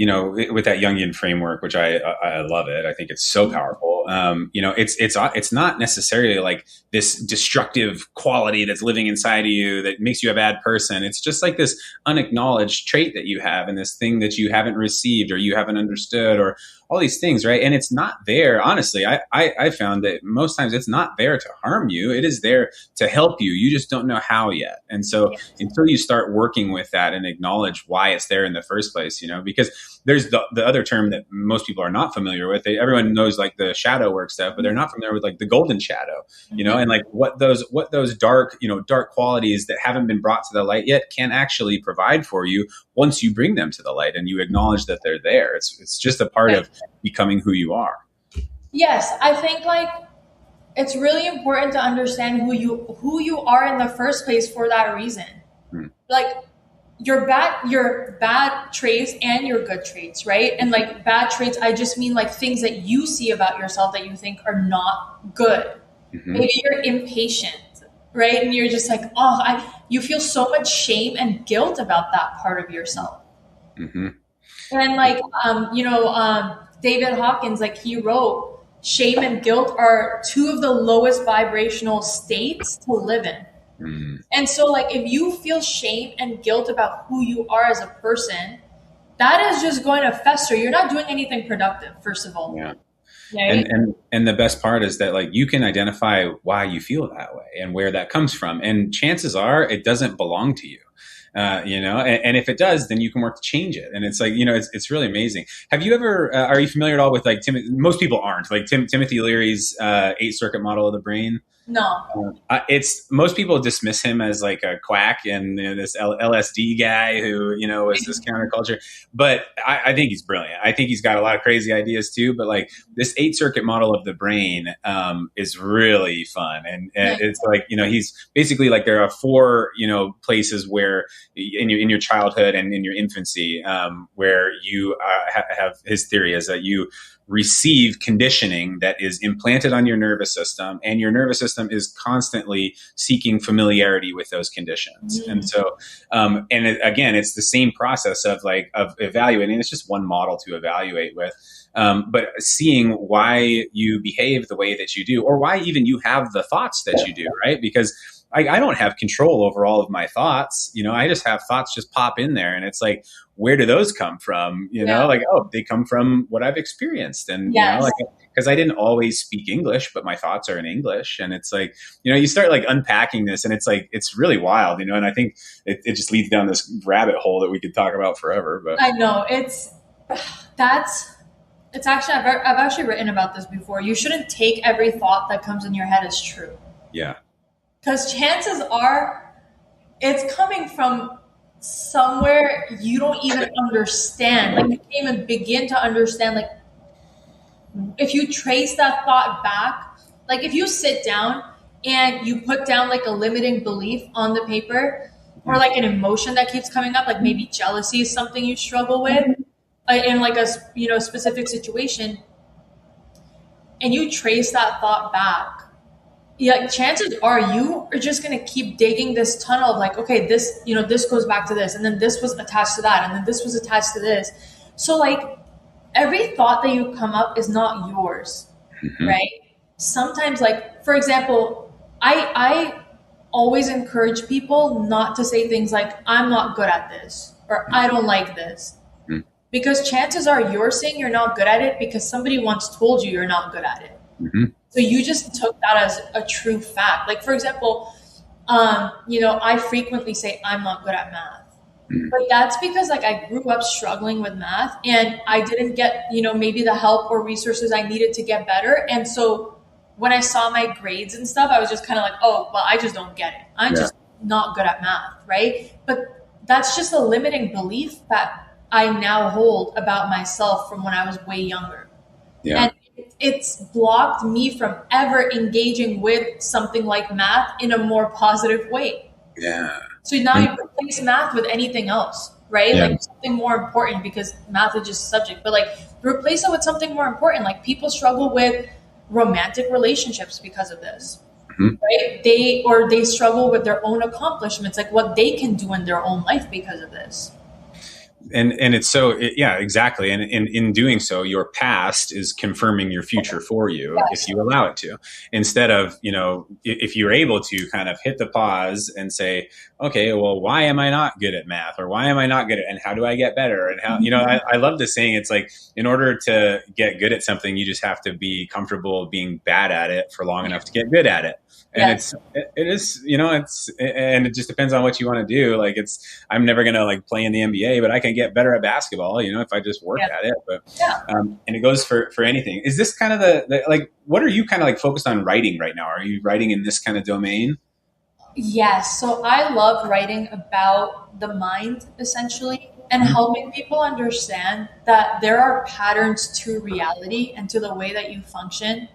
with that Jungian framework, which I love it. I think it's so powerful. It's not necessarily like this destructive quality that's living inside of you that makes you a bad person. It's just like this unacknowledged trait that you have, and this thing that you haven't received or you haven't understood, all these things, right? And it's not there. Honestly, I found that most times it's not there to harm you. It is there to help you. You just don't know how yet. And so until you start working with that and acknowledge why it's there in the first place, because there's the other term that most people are not familiar with. Everyone knows like the shadow work stuff, but they're not familiar with like the golden shadow, and like what those dark qualities that haven't been brought to the light yet can actually provide for you once you bring them to the light and you acknowledge that they're there. It's just a part of becoming who you are. Yes, I think like it's really important to understand who you are in the first place for that reason. Like your bad traits and your good traits, right? And like bad traits, I just mean like things that you see about yourself that you think are not good. Maybe you're impatient, right? And you're just like, you feel so much shame and guilt about that part of yourself. And like, David Hawkins, like he wrote, shame and guilt are two of the lowest vibrational states to live in. And so like, if you feel shame and guilt about who you are as a person, that is just going to fester. You're not doing anything productive, first of all. Yeah. Right? And the best part is that like you can identify why you feel that way and where that comes from. And chances are it doesn't belong to you. And if it does, then you can work to change it. And it's like, it's really amazing. Have you ever, are you familiar at all with like most people aren't like Timothy Leary's 8-circuit model of the brain? No. It's most people dismiss him as like a quack and this LSD guy who was this counterculture, but I think he's brilliant. I think he's got a lot of crazy ideas too. But like this 8-circuit model of the brain is really fun, and it's like he's basically like there are 4 places where in your childhood and in your infancy where you have his theory is that you receive conditioning that is implanted on your nervous system, and your nervous system is constantly seeking familiarity with those conditions. And so, again, it's the same process of evaluating. It's just one model to evaluate with. But seeing why you behave the way that you do, or why even you have the thoughts that you do, right? Because I don't have control over all of my thoughts. I just have thoughts just pop in there. And it's like, where do those come from? They come from what I've experienced. And, because I didn't always speak English, but my thoughts are in English. And it's like, you start like unpacking this, and it's like, it's really wild, and I think it just leads down this rabbit hole that we could talk about forever. But I know it's actually, I've actually written about this before. You shouldn't take every thought that comes in your head as true. Yeah. Because chances are it's coming from somewhere you don't even understand. Like you can't even begin to understand. Like if you trace that thought back, like if you sit down and you put down like a limiting belief on the paper, or like an emotion that keeps coming up, like maybe jealousy is something you struggle with in like a specific situation, and you trace that thought back, chances are you are just going to keep digging this tunnel of like, okay, this, this goes back to this, and then this was attached to that, and then this was attached to this. So like every thought that you come up is not yours, right? Sometimes, like, for example, I always encourage people not to say things like, I'm not good at this, or I don't like this. Because chances are you're saying you're not good at it because somebody once told you you're not good at it. So you just took that as a true fact. Like, for example, I frequently say I'm not good at math. But that's because like I grew up struggling with math, and I didn't get, maybe the help or resources I needed to get better. And so when I saw my grades and stuff, I was just kind of like, oh, well, I just don't get it. I'm just not good at math, right? But that's just a limiting belief that I now hold about myself from when I was way younger. And it's blocked me from ever engaging with something like math in a more positive way. So now you replace math with anything else, right? Like something more important, because math is just a subject, but like replace it with something more important. Like people struggle with romantic relationships because of this, right? They struggle with their own accomplishments, like what they can do in their own life because of this. and it's so yeah, exactly, and in doing so your past is confirming your future for you if Yes. you allow it to, instead of, if you're able to kind of hit the pause and say, okay, well, why am I not good at math, or why am I not good at, and how do I get better, and how, I love this saying, it's like, in order to get good at something, you just have to be comfortable being bad at it for long enough to get good at it. And Yes. it is, and it just depends on what you want to do. Like, I'm never going to like play in the NBA, but I can get better at basketball, if I just work Yeah. at it. But, Yeah. and it goes for anything. Is this kind of like, what are you kind of like focused on writing right now? Are you writing in this kind of domain? Yes. So I love writing about the mind essentially and helping people understand that there are patterns to reality and to the way that you function.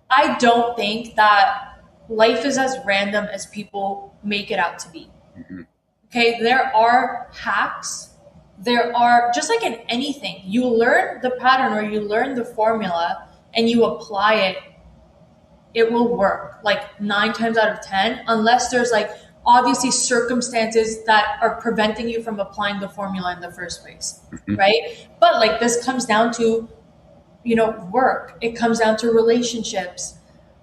I don't think that life is as random as people make it out to be. Mm-hmm. Okay. There are hacks. There are, just like in anything, you learn the pattern or you learn the formula and you apply it, it will work like 9 times out of 10, unless there's like obviously circumstances that are preventing you from applying the formula in the first place. Mm-hmm. Right. But like this comes down to, work. It comes down to relationships.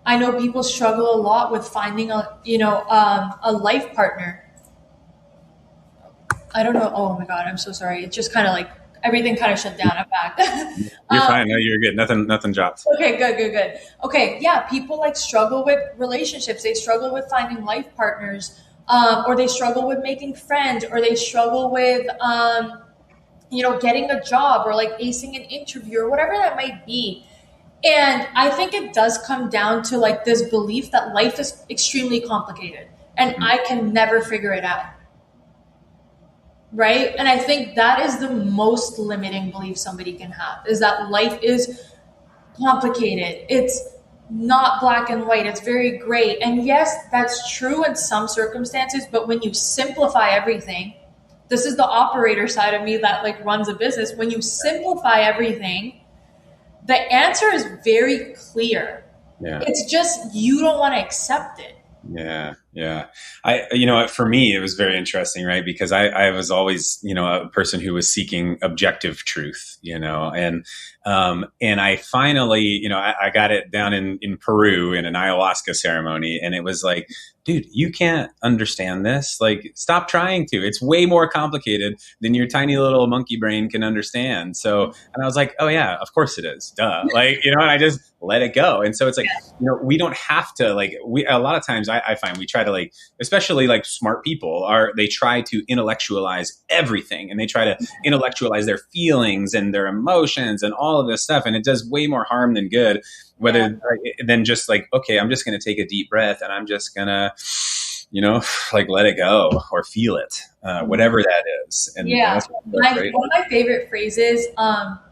I know people struggle a lot with finding a life partner. I don't know. Oh my God. I'm so sorry. It just kind of like everything kind of shut down. I'm back. You're fine. No, you're good. Nothing dropped. Okay, good. Okay, yeah, people like struggle with relationships. They struggle with finding life partners, or they struggle with making friends, or they struggle with, getting a job or like acing an interview or whatever that might be. And I think it does come down to like this belief that life is extremely complicated and I can never figure it out. Right? And I think that is the most limiting belief somebody can have, is that life is complicated. It's not black and white. It's very gray. And yes, that's true in some circumstances, but when you simplify everything, this is the operator side of me that like runs a business. When you simplify everything, the answer is very clear. Yeah. It's just you don't want to accept it. Yeah. For me, it was very interesting, right? Because I was always, a person who was seeking objective truth, and I finally, I got it down in Peru in an ayahuasca ceremony, and it was like, dude, you can't understand this. Like, stop trying to. It's way more complicated than your tiny little monkey brain can understand. So, and I was like, oh yeah, of course it is. Duh. Like, and I just let it go. And so it's like, we don't have to like, a lot of times I find we try to like, especially like smart people they try to intellectualize everything, and they try to intellectualize their feelings and their emotions and all of this stuff. And it does way more harm than good, than just like, okay, I'm just going to take a deep breath and I'm just going to, like let it go or feel it, whatever that is. And that's one of my favorite phrases,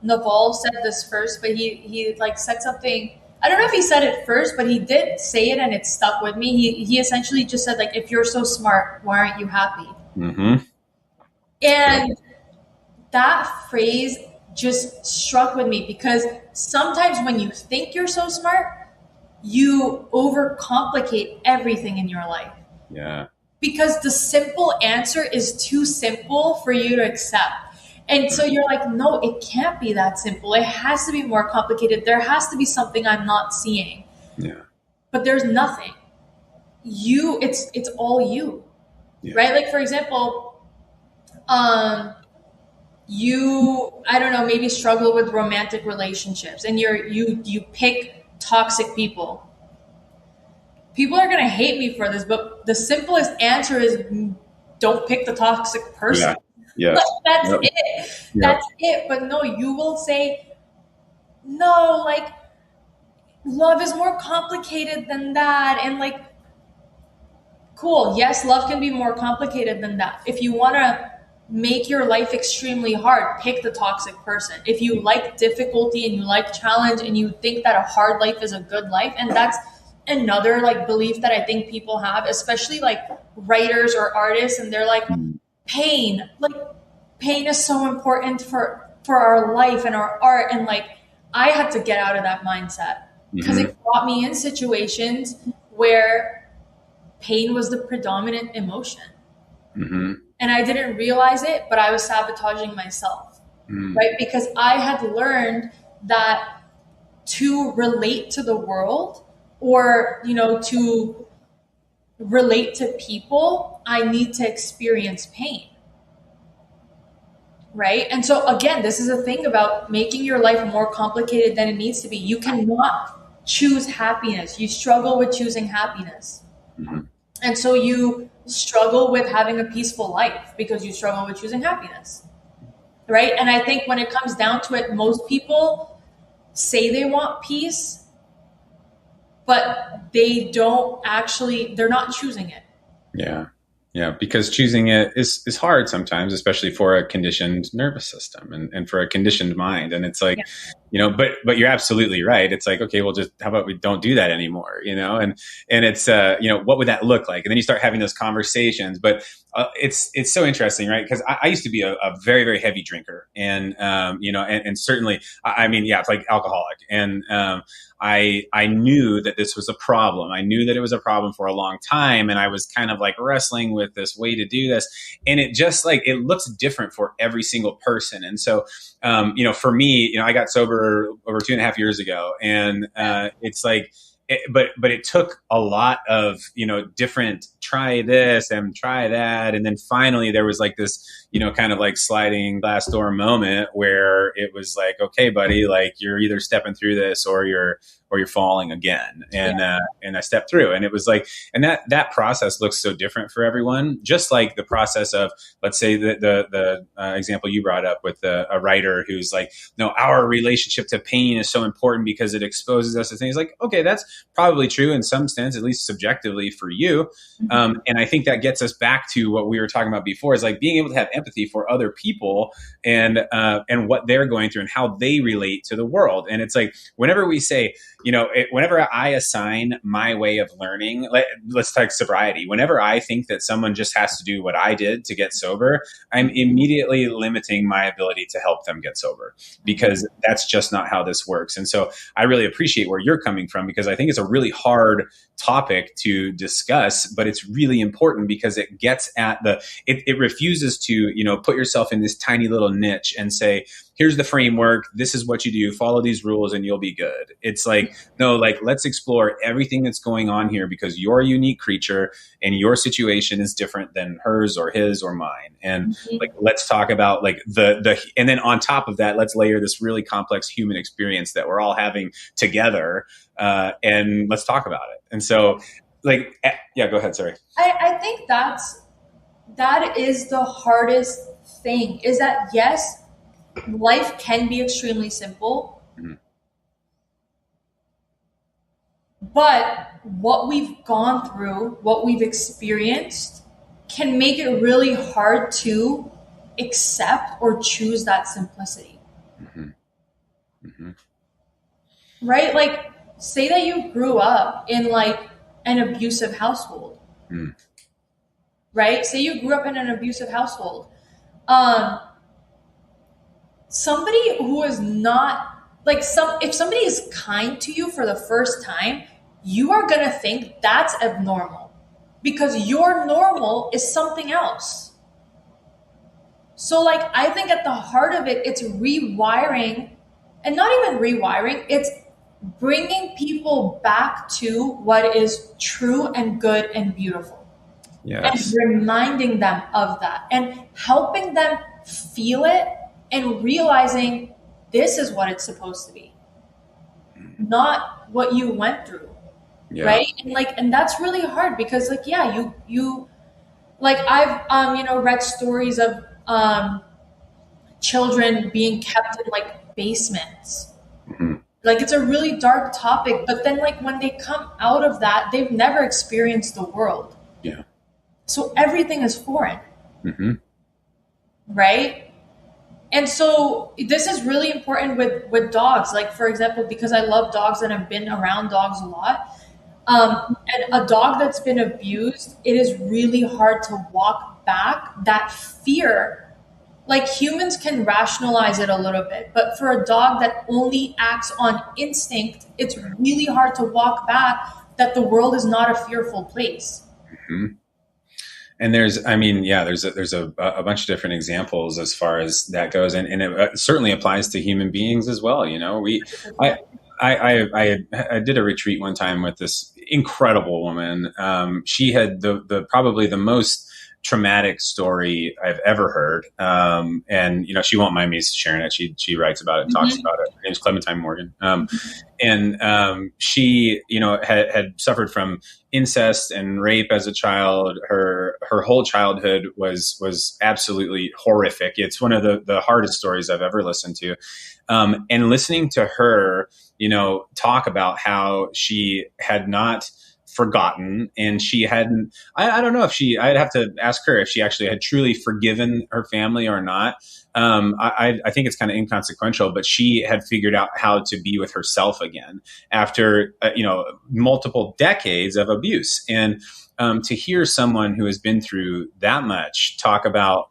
Naval said this first, but he like said something. I don't know if he said it first, but he did say it and it stuck with me. He essentially just said like, if you're so smart, why aren't you happy? Mm-hmm. And that phrase just struck with me, because sometimes when you think you're so smart, you overcomplicate everything in your life. Yeah. Because the simple answer is too simple for you to accept. And so you're like, no, it can't be that simple. It has to be more complicated. There has to be something I'm not seeing. Yeah. But there's nothing. It's all you. Yeah. Right? Like, for example, you, I don't know, maybe struggle with romantic relationships and you pick toxic people. People are going to hate me for this, but the simplest answer is don't pick the toxic person. Yeah. That's it. That's it. But no, you will say, no, like, love is more complicated than that. And like, cool. Yes, love can be more complicated than that. If you want to make your life extremely hard, pick the toxic person. If you like difficulty and you like challenge and you think that a hard life is a good life, and that's another like belief that I think people have, especially like writers or artists, and they're like, pain is so important for our life and our art. And like, I had to get out of that mindset because it brought me in situations where pain was the predominant emotion. And and I didn't realize it, but I was sabotaging myself, Mm. right? Because I had learned that to relate to the world, or, to relate to people, I need to experience pain. Right. And so, again, this is a thing about making your life more complicated than it needs to be. You cannot choose happiness. You struggle with choosing happiness. Mhm. And so you struggle with having a peaceful life because you struggle with choosing happiness. Right. And I think when it comes down to it, most people say they want peace, but they're not choosing it. Yeah. Yeah. Because choosing it is hard sometimes, especially for a conditioned nervous system and for a conditioned mind. And it's like, Yeah. but you're absolutely right. It's like, okay, well, just how about we don't do that anymore, and it's, what would that look like? And then you start having those conversations, but it's so interesting, right? Because I used to be a very, very heavy drinker, and, and certainly, I mean, yeah, it's like alcoholic. And, I knew that this was a problem. I knew that it was a problem for a long time. And I was kind of like wrestling with this way to do this. And it just like, it looks different for every single person. And so, for me, I got sober over 2.5 years ago, and it's like, but it took a lot of, different try this and try that. And then finally there was like this, kind of like sliding glass door moment where it was like, okay, buddy, like you're either stepping through this or you're falling again. And I stepped through, and it was like, and that process looks so different for everyone. Just like the process of, let's say the example you brought up with a writer who's like, no, our relationship to pain is so important because it exposes us to things. Like, okay, that's probably true in some sense, at least subjectively for you. And I think that gets us back to what we were talking about before, is like being able to have empathy for other people and what they're going through and how they relate to the world. And it's like, whenever we say, whenever I assign my way of learning, let's talk sobriety. Whenever I think that someone just has to do what I did to get sober, I'm immediately limiting my ability to help them get sober, because that's just not how this works. And so I really appreciate where you're coming from, because I think it's a really hard topic to discuss, but it's really important because it gets at it refuses to, put yourself in this tiny little niche and say, here's the framework, this is what you do, follow these rules and you'll be good. It's like, no, like, let's explore everything that's going on here, because you're a unique creature and your situation is different than hers or his or mine. And like, let's talk about like and then on top of that, let's layer this really complex human experience that we're all having together. And let's talk about it. And so like, yeah, go ahead. Sorry. I think that is the hardest thing, is that yes, life can be extremely simple, but what we've gone through, what we've experienced, can make it really hard to accept or choose that simplicity. Right? Like, say that you grew up in like an abusive household. Right? Say you grew up in an abusive household. Somebody who is not like if somebody is kind to you for the first time, you are going to think that's abnormal, because your normal is something else. So like, I think at the heart of it, it's rewiring, and not even rewiring, it's bringing people back to what is true and good and beautiful. Yes. And reminding them of that and helping them feel it and realizing this is what it's supposed to be, not what you went through. Yeah. Right. And like, and that's really hard, because like, yeah, you like, I've, read stories of, children being kept in like basements. Like, it's a really dark topic, but then like when they come out of that, they've never experienced the world. Yeah. So everything is foreign. Right. And so this is really important with dogs. Like, for example, because I love dogs and I've been around dogs a lot. And a dog that's been abused, it is really hard to walk back that fear. Like, humans can rationalize it a little bit, but for a dog that only acts on instinct, it's really hard to walk back that the world is not a fearful place. And there's, I mean, yeah, there's a bunch of different examples as far as that goes, and it certainly applies to human beings as well. You know, I, I did a retreat one time with this incredible woman. She had the probably the most traumatic story I've ever heard. And you know, she won't mind me sharing it. She writes about it, talks Mm-hmm. about it. Her name's Clementine Morgan. And she, you know, had suffered from incest and rape as a child. Her whole childhood was absolutely horrific. It's one of the hardest stories I've ever listened to. And listening to her, you know, talk about how she had not forgotten, and she hadn't, I don't know if I'd have to ask her if she actually had truly forgiven her family or not. I think it's kind of inconsequential, but she had figured out how to be with herself again after, you know, multiple decades of abuse. And to hear someone who has been through that much talk about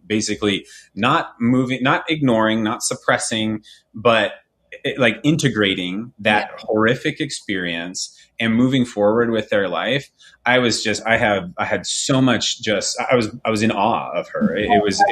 basically not moving, not ignoring, not suppressing, but like integrating that horrific experience and moving forward with their life. I had so much, just I was in awe of her. It was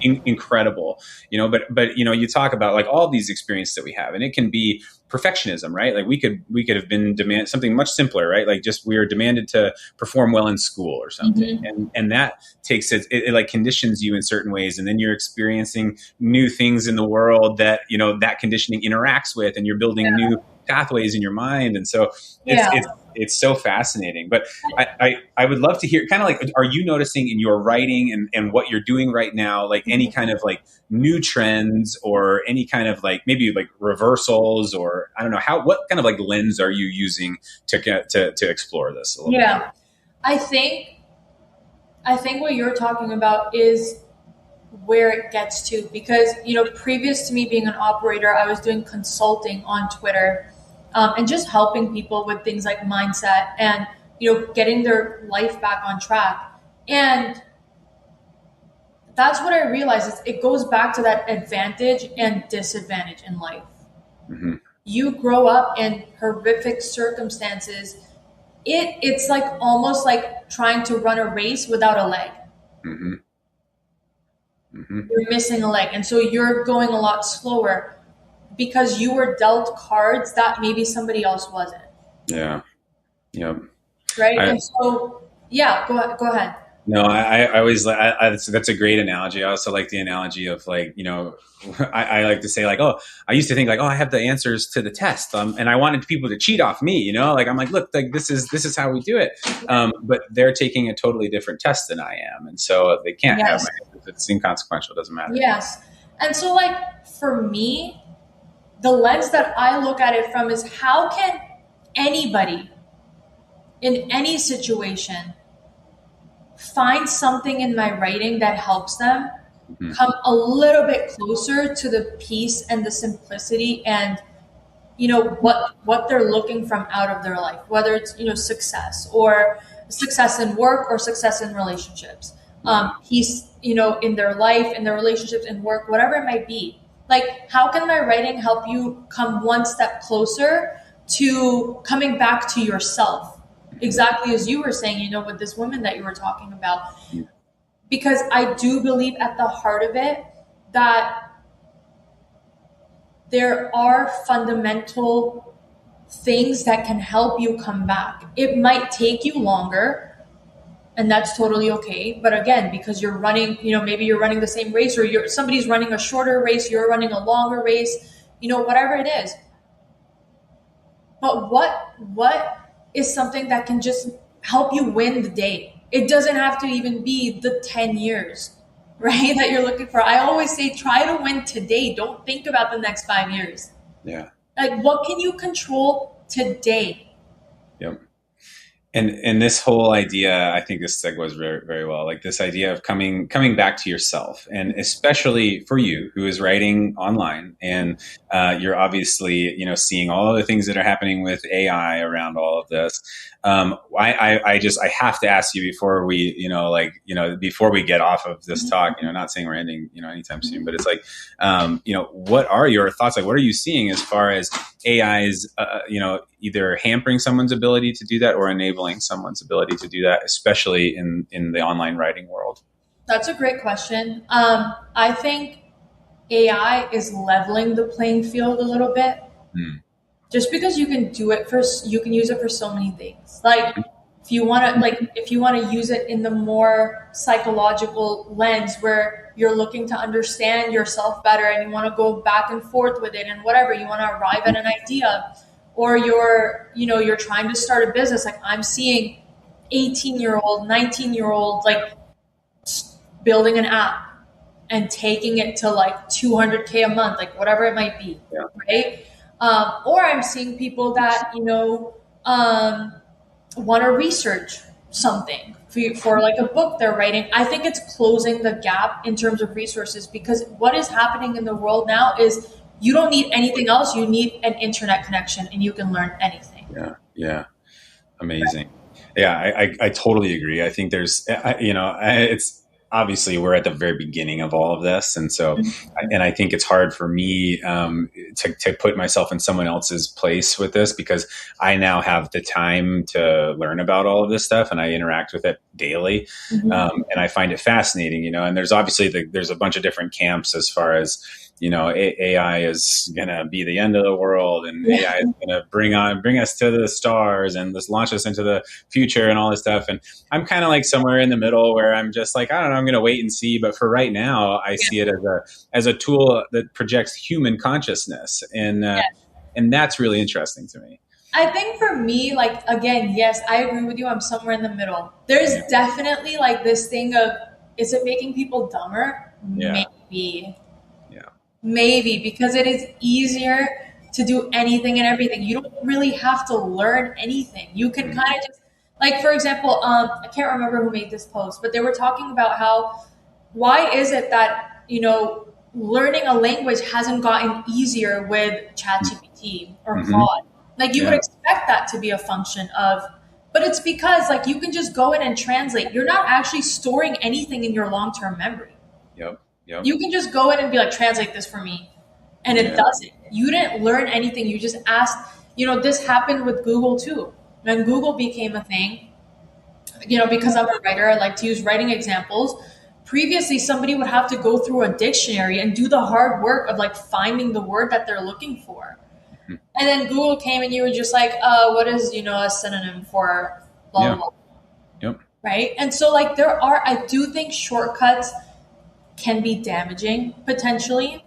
incredible, you know. But you know, you talk about like all these experiences that we have, and it can be perfectionism, right? Like we could have been demand something much simpler, right? Like just we are demanded to perform well in school or something, and that takes it like conditions you in certain ways, and then you're experiencing new things in the world that, you know, that conditioning interacts with, and you're building new pathways in your mind. And so it's so fascinating. But I would love to hear kind of like, are you noticing in your writing and what you're doing right now, like any kind of like new trends or any kind of like maybe like reversals, or I don't know, what kind of like lens are you using to explore this a little bit? Yeah. I think what you're talking about is where it gets to, because, you know, previous to me being an operator, I was doing consulting on Twitter, and just helping people with things like mindset and, you know, getting their life back on track. And that's what I realized is it goes back to that advantage and disadvantage in life. Mm-hmm. You grow up in horrific circumstances. It's like almost like trying to run a race without a leg. Mm-hmm. Mm-hmm. You're missing a leg, and so you're going a lot slower because you were dealt cards that maybe somebody else wasn't. Yeah. Yeah. Right. And so, yeah, go ahead. No, I always that's a great analogy. I also like the analogy of like, you know, I like to say like, oh, I used to think like, oh, I have the answers to the test, and I wanted people to cheat off me, you know, like I'm like, look, like this is how we do it, but they're taking a totally different test than I am, and so they can't have my answers. It's inconsequential. It doesn't matter. Yes, and so like for me, the lens that I look at it from is how can anybody in any situation find something in my writing that helps them come a little bit closer to the peace and the simplicity and, you know, what they're looking from out of their life, whether it's, you know, success or success in work or success in relationships, peace, you know, in their life, in their relationships, in work, whatever it might be. Like, how can my writing help you come one step closer to coming back to yourself? Exactly as you were saying, you know, with this woman that you were talking about. Because I do believe at the heart of it that there are fundamental things that can help you come back. It might take you longer, and that's totally okay. But again, because you're running, you know, maybe you're running the same race, or somebody's running a shorter race, you're running a longer race, you know, whatever it is. But what is something that can just help you win the day? It doesn't have to even be the 10 years, right, that you're looking for. I always say, try to win today. Don't think about the next 5 years. Yeah. Like, what can you control today? Yep. And this whole idea, I think this segues very, very well. Like this idea of coming back to yourself, and especially for you who is writing online, and you're obviously, you know, seeing all the things that are happening with AI around all of this. I have to ask you before we, you know, like, you know, before we get off of this talk, you know, not saying we're ending, you know, anytime soon, but it's like, you know, what are your thoughts? Like, what are you seeing as far as AI's, you know, either hampering someone's ability to do that or enabling someone's ability to do that, especially in the online writing world? That's a great question. I think AI is leveling the playing field a little bit. Mm. Just because you can do it for, you can use it for so many things. Like if you want to use it in the more psychological lens where you're looking to understand yourself better and you want to go back and forth with it and whatever, you want to arrive at an idea, or you're trying to start a business. Like I'm seeing 18-year-old, 19-year-old, like building an app and taking it to like 200K a month, like whatever it might be, Yeah. right? Or I'm seeing people that want to research something for like a book they're writing. I think it's closing the gap in terms of resources, because what is happening in the world now is you don't need anything else. You need an internet connection and you can learn anything. Yeah. Yeah. Amazing. Yeah, I totally agree. I think there's, it's obviously we're at the very beginning of all of this. And so, and I think it's hard for me to put myself in someone else's place with this, because I now have the time to learn about all of this stuff and I interact with it daily. And I find it fascinating, and there's obviously there's a bunch of different camps as far as, AI is going to be the end of the world, and AI is going to bring us to the stars and just launch us into the future and all this stuff. And I'm kind of like somewhere in the middle where I'm just like, I don't know, I'm going to wait and see. But for right now, I see it as a tool that projects human consciousness. And that's really interesting to me. I think for me, like, again, yes, I agree with you. I'm somewhere in the middle. There's definitely like this thing of, is it making people dumber? Yeah. Maybe, because it is easier to do anything and everything. You don't really have to learn anything. You can kind of just, like, for example, I can't remember who made this post, but they were talking about why is it that, learning a language hasn't gotten easier with ChatGPT or Claude? Like you would expect that to be a function of, but it's because like you can just go in and translate. You're not actually storing anything in your long-term memory. Yep. You can just go in and be like, translate this for me. And it does it. You didn't learn anything. You just asked, this happened with Google too. When Google became a thing, because I'm a writer, I like to use writing examples. Previously, somebody would have to go through a dictionary and do the hard work of like finding the word that they're looking for. And then Google came and you were just like, what is, a synonym for blah, blah, blah. Right? And so like I do think shortcuts can be damaging potentially.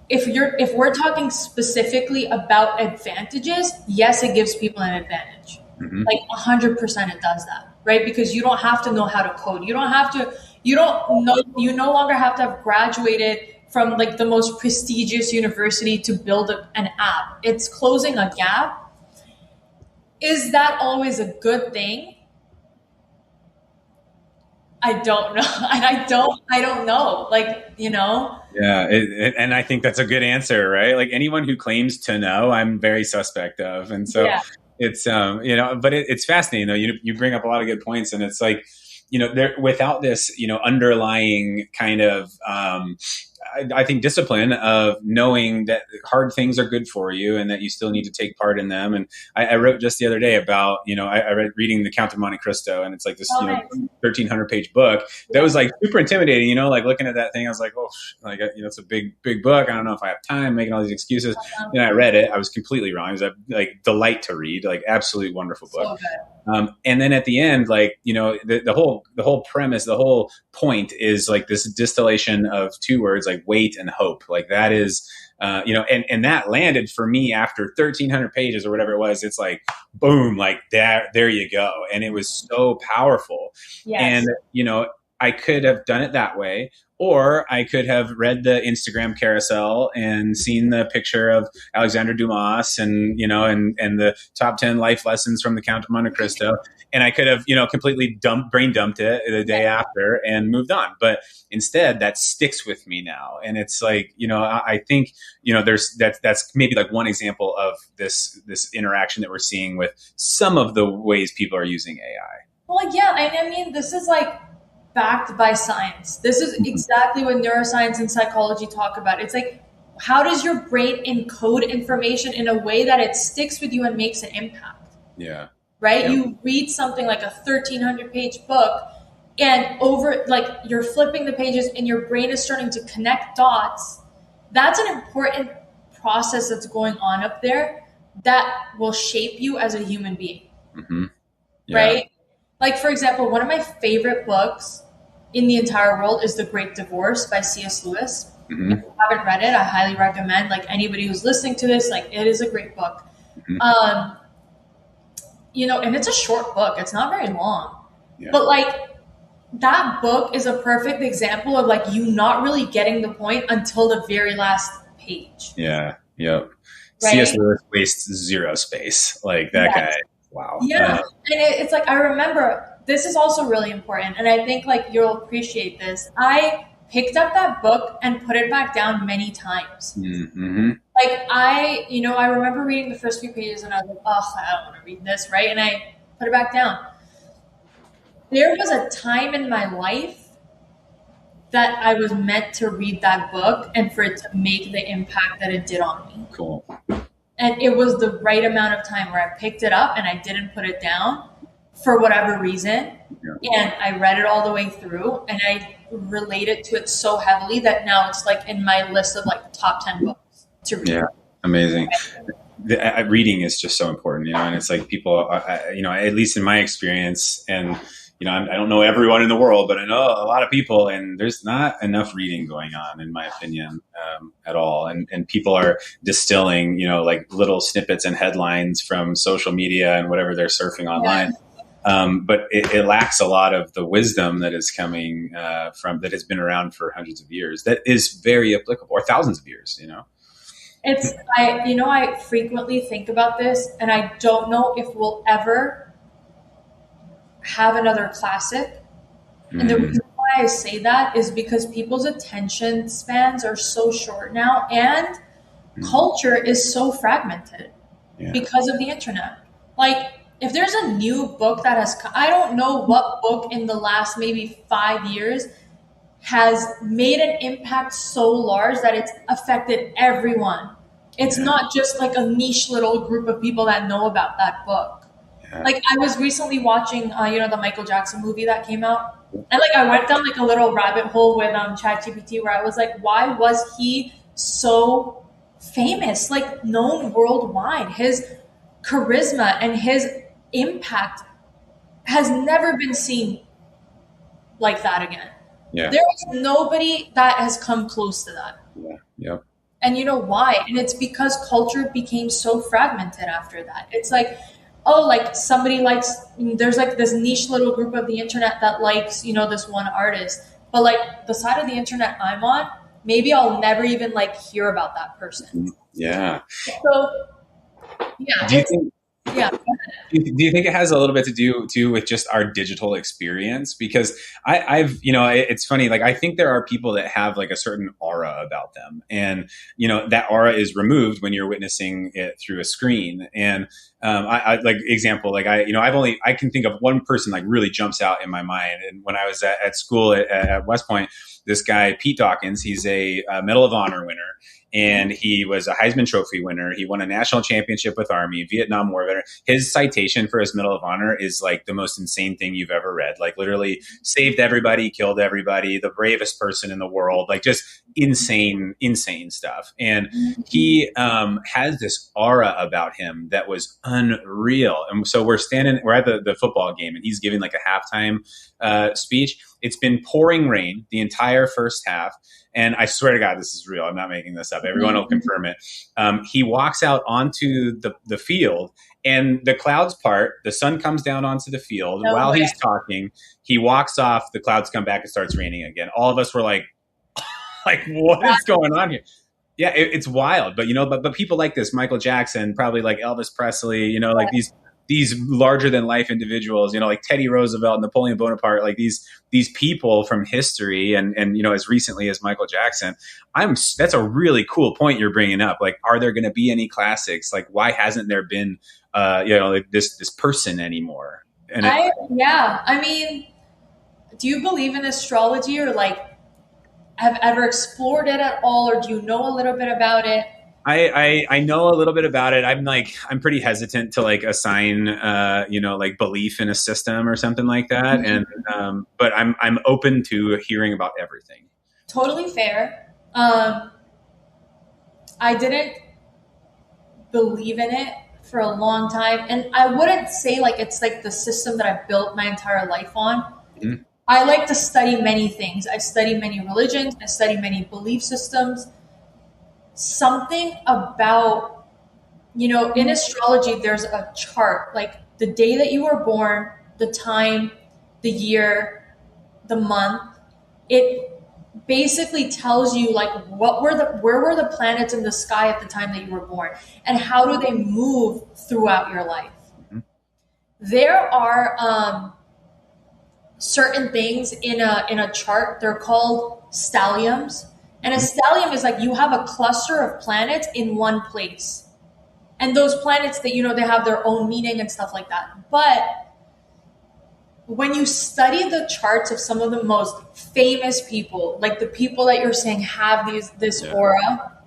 If we're talking specifically about advantages, yes, it gives people an advantage. Like 100% it does that, right? Because you don't have to know how to code. You no longer have to have graduated from like the most prestigious university to build an app. It's closing a gap. Is that always a good thing? I don't know. And I don't know. Like, Yeah. And I think that's a good answer, right? Like anyone who claims to know, I'm very suspect of. And so it's, but it's fascinating though. You bring up a lot of good points, and it's like, there, without this, underlying kind of, I think discipline of knowing that hard things are good for you and that you still need to take part in them. And I wrote just the other day about, I read reading The Count of Monte Cristo, and it's like this, 1,300 page book that was like super intimidating, like looking at that thing, I was like, oh, like, it's a big book. I don't know if I have time, making all these excuses. I read it. I was completely wrong. It was a like delight to read, like absolutely wonderful book. And then at the end, like, the whole premise, the whole point is like this distillation of two words, like wait and hope. Like that is, and that landed for me after 1,300 pages or whatever it was. It's like, boom, like there you go. And it was so powerful. Yes. And, I could have done it that way, or I could have read the Instagram carousel and seen the picture of Alexander Dumas and, and the top 10 life lessons from The Count of Monte Cristo. And I could have, completely brain dumped it the day after and moved on. But instead that sticks with me now. And it's like, I think, that's maybe like one example of this interaction that we're seeing with some of the ways people are using AI. Well, yeah. I mean, this is like backed by science. This is exactly what neuroscience and psychology talk about. It's like, how does your brain encode information in a way that it sticks with you and makes an impact? Yeah. Right? Yeah. You read something like a 1,300 page book, and over, like, you're flipping the pages and your brain is starting to connect dots. That's an important process that's going on up there that will shape you as a human being. Mm-hmm. Yeah. Right? Like, for example, one of my favorite books in the entire world is The Great Divorce by C.S. Lewis. If Mm-hmm. you haven't read it, I highly recommend, like, anybody who's listening to this, like, it is a great book. Mm-hmm. And it's a short book. It's not very long. Yeah. But, like, that book is a perfect example of, like, you not really getting the point until the very last page. Yeah. Yep. Right? C.S. Lewis wastes zero space. Like that guy. Wow. Yeah. And it's like, I remember, this is also really important. And I think, like, you'll appreciate this. I picked up that book and put it back down many times. Mm-hmm. Like, I remember reading the first few pages and I was like, oh, I don't want to read this, right? And I put it back down. There was a time in my life that I was meant to read that book and for it to make the impact that it did on me. Cool. And it was the right amount of time where I picked it up and I didn't put it down for whatever reason. Yeah. And I read it all the way through and I related to it so heavily that now it's, like, in my list of, like, top 10 books to read. Yeah. Amazing. Reading is just so important, and it's like people, at least in my experience, and I don't know everyone in the world, but I know a lot of people, and there's not enough reading going on, in my opinion, at all. And people are distilling, like little snippets and headlines from social media and whatever they're surfing online. Yeah. But it lacks a lot of the wisdom that is coming that has been around for hundreds of years. That is very applicable, or thousands of years, I frequently think about this, and I don't know if we'll ever have another classic. And the reason why I say that is because people's attention spans are so short now, and culture is so fragmented because of the internet. Like, if there's a new book that I don't know what book in the last maybe 5 years has made an impact so large that it's affected everyone. It's not just like a niche little group of people that know about that book. Yeah. Like, I was recently watching, the Michael Jackson movie that came out. And, like, I went down, like, a little rabbit hole with ChatGPT where I was like, why was he so famous, like, known worldwide? His charisma and his impact has never been seen like that again. Yeah. There is nobody that has come close to that. Yeah. Yep. And you know why? And it's because culture became so fragmented after that. It's like, oh, like, somebody likes, there's, like, this niche little group of the internet that likes, this one artist. But, like, the side of the internet I'm on, maybe I'll never even, like, hear about that person. Yeah. So, yeah. Do you think it has a little bit to do too with just our digital experience? Because I've, it's funny, like, I think there are people that have, like, a certain aura about them, and, that aura is removed when you're witnessing it through a screen. And I like example, like, I can think of one person, like, really jumps out in my mind. And when I was at school at West Point, this guy, Pete Dawkins, he's a Medal of Honor winner. And he was a Heisman Trophy winner. He won a national championship with Army, Vietnam War veteran. His citation for his Medal of Honor is, like, the most insane thing you've ever read. Like, literally saved everybody, killed everybody, the bravest person in the world, like, just insane stuff. And he has this aura about him that was unreal. And so we're at the football game, and he's giving, like, a halftime speech. It's been pouring rain the entire first half. And I swear to God, this is real. I'm not making this up. Everyone will confirm it. He walks out onto the field, and the clouds part. The sun comes down onto the field. No While way. He's talking, he walks off. The clouds come back. It starts raining again. All of us were like, what is going on here? Yeah, it's wild. But, but people like this, Michael Jackson, probably like Elvis Presley, like these larger than life individuals, like Teddy Roosevelt, Napoleon Bonaparte, like these people from history, and as recently as Michael Jackson. That's a really cool point you're bringing up. Like, are there going to be any classics? Like, why hasn't there been like this person anymore? And I mean, do you believe in astrology, or, like, have ever explored it at all, or do you know a little bit about it? I know a little bit about it. I'm pretty hesitant to like assign like belief in a system or something like that. And but I'm open to hearing about everything. Totally fair. I didn't believe in it for a long time, and I wouldn't say like it's like the system that I built my entire life on. Mhm. I like to study many things. I study many religions. I study many belief systems. Something about, in astrology, there's a chart, like the day that you were born, the time, the year, the month. It basically tells you like where were the planets in the sky at the time that you were born, and how do they move throughout your life. Mhm. There are certain things in a chart. They're called stelliums, and a stellium is like you have a cluster of planets in one place, and those planets that they have their own meaning and stuff like that. But when you study the charts of some of the most famous people, like the people that you're saying have this aura,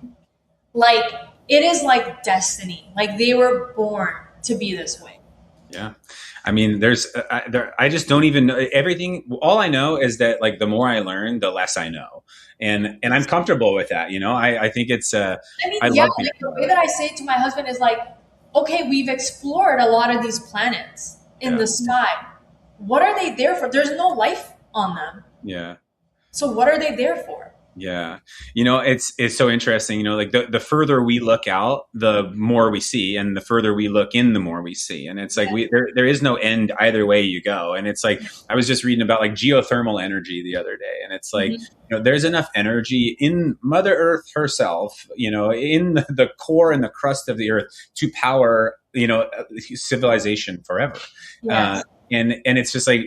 like it is like destiny. Like they were born to be this way. Yeah. I mean, I just don't even know everything. All I know is that like the more I learn, the less I know. And I'm comfortable with that. I think it's, I mean, I yeah, love like the way that I say it to my husband is like, okay, we've explored a lot of these planets in the sky. What are they there for? There's no life on them. Yeah. So what are they there for? Yeah. It's so interesting, like the further we look out, the more we see, and the further we look in, the more we see. And it's like, there is no end either way you go. And it's like, I was just reading about like geothermal energy the other day. And it's like, there's enough energy in Mother Earth herself, in the core and the crust of the earth to power, civilization forever. Yes. And it's just like,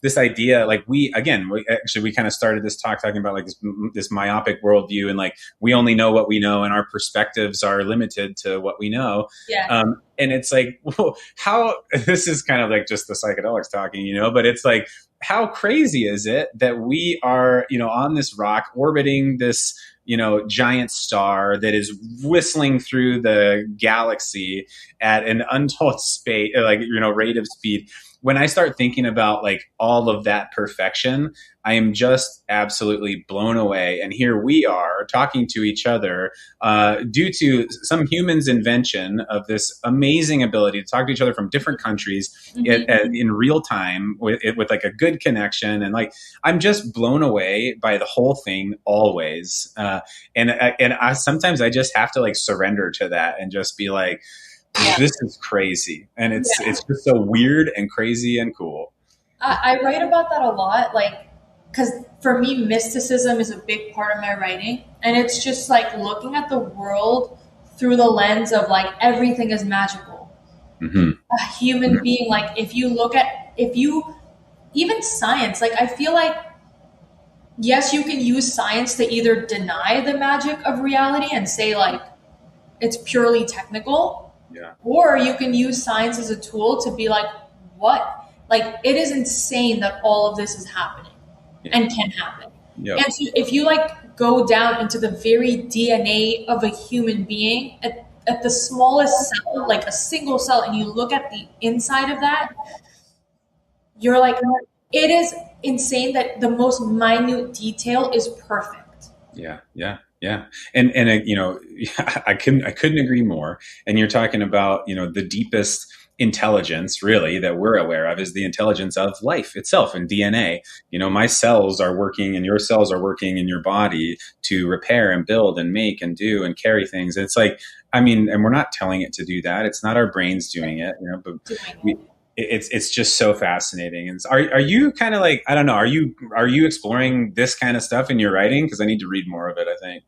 this idea, like we kind of started this talk talking about like this myopic worldview, and like we only know what we know, and our perspectives are limited to what we know. Yeah. And it's like, whoa, how this is kind of like just the psychedelics talking, but it's like, how crazy is it that we are, on this rock orbiting this, giant star that is whistling through the galaxy at an untold space, like, rate of speed. When I start thinking about like all of that perfection, I am just absolutely blown away. And here we are talking to each other due to some human's invention of this amazing ability to talk to each other from different countries in real time with like a good connection. And like, I'm just blown away by the whole thing always. And I sometimes I just have to like surrender to that and just be like, this is crazy. And it's just so weird and crazy and cool. I write about that a lot, like, because for me, mysticism is a big part of my writing. And it's just like looking at the world through the lens of like everything is magical. A human being, like if you even science, like I feel like, yes, you can use science to either deny the magic of reality and say like it's purely technical. Yeah. Or you can use science as a tool to be like, what? Like, it is insane that all of this is happening and can happen. Yep. And so if you like go down into the very DNA of a human being at the smallest cell, like a single cell, and you look at the inside of that, you're like, it is insane that the most minute detail is perfect. Yeah. And I couldn't agree more. And you're talking about, the deepest intelligence really that we're aware of is the intelligence of life itself and DNA. My cells are working and your cells are working in your body to repair and build and make and do and carry things. It's like, I mean, and we're not telling it to do that. It's not our brains doing it, but it's just so fascinating. And are you kind of like, I don't know, are you exploring this kind of stuff in your writing? Because I need to read more of it, I think.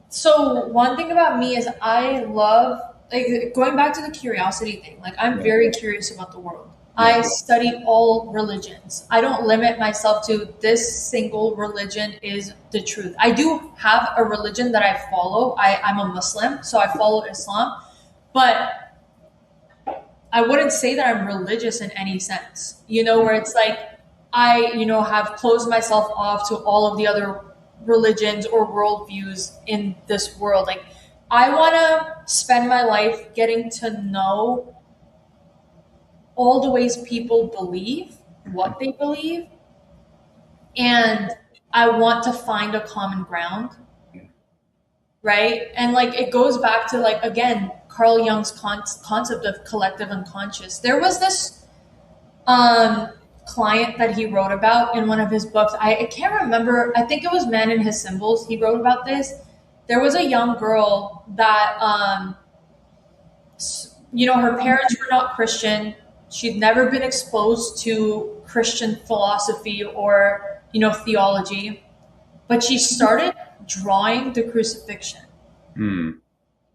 So one thing about me is I love, like, going back to the curiosity thing. Like, I'm very curious about the world. I study all religions. I don't limit myself to this single religion is the truth. I do have a religion that I follow. I'm a Muslim, so I follow Islam. But I wouldn't say that I'm religious in any sense, where it's like, I, have closed myself off to all of the other religions or worldviews in this world. Like, I want to spend my life getting to know all the ways people believe, what they believe, and I want to find a common ground, right? And like it goes back to like again Carl Jung's concept of collective unconscious. There was this client that he wrote about in one of his books. I can't remember. I think it was Man and His Symbols. He wrote about this. There was a young girl that her parents were not Christian. She'd never been exposed to Christian philosophy or theology, but she started drawing the crucifixion.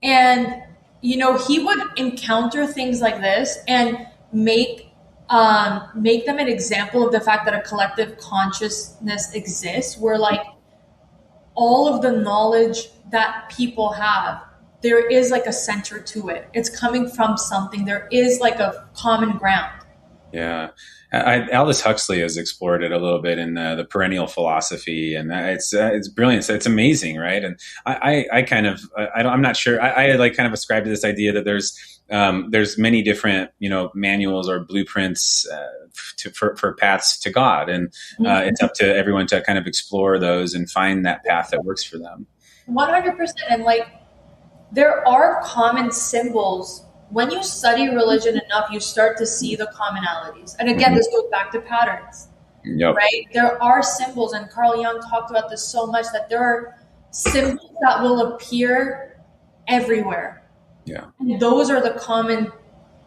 And he would encounter things like this and make them an example of the fact that a collective consciousness exists, where like all of the knowledge that people have, there is like a center to it. It's coming from something. There is like a common ground. Yeah. Aldous Huxley has explored it a little bit in the perennial philosophy, and it's brilliant. It's amazing, right? And I'm not sure. I like kind of ascribe to this idea that there's many different manuals or blueprints for paths to God, and it's up to everyone to kind of explore those and find that path that works for them. 100%, and like there are common symbols. When you study religion enough, you start to see the commonalities. And again, this goes back to patterns, right? There are symbols, and Carl Jung talked about this so much, that there are symbols that will appear everywhere. Yeah. And those are the common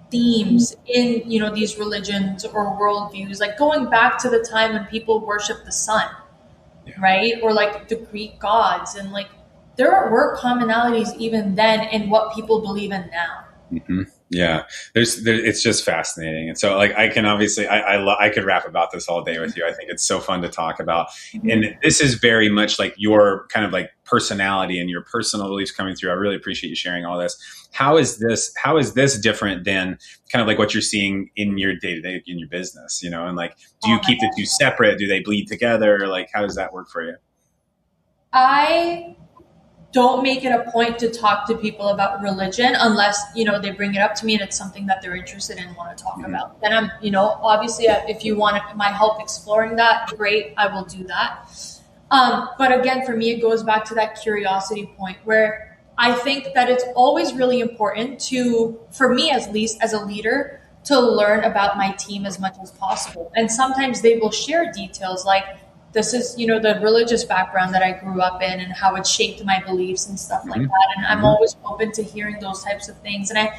themes in, these religions or worldviews, like going back to the time when people worship the sun, right? Or like the Greek gods. And like, there were commonalities even then in what people believe in now. Mm-hmm. Yeah, it's just fascinating, and so like I can obviously I could rap about this all day with you. I think it's so fun to talk about, and this is very much like your kind of like personality and your personal beliefs coming through. I really appreciate you sharing all this. How is this different than kind of like what you're seeing in your day to day in your business? And like, do you keep the two separate? Do they bleed together? Like, how does that work for you? I don't make it a point to talk to people about religion unless, they bring it up to me and it's something that they're interested in and want to talk about. Then I'm, obviously if you want my help exploring that, great, I will do that. But again, for me, it goes back to that curiosity point where I think that it's always really important for me, at least as a leader, to learn about my team as much as possible. And sometimes they will share details like, this is, the religious background that I grew up in and how it shaped my beliefs and stuff like that. And I'm always open to hearing those types of things. And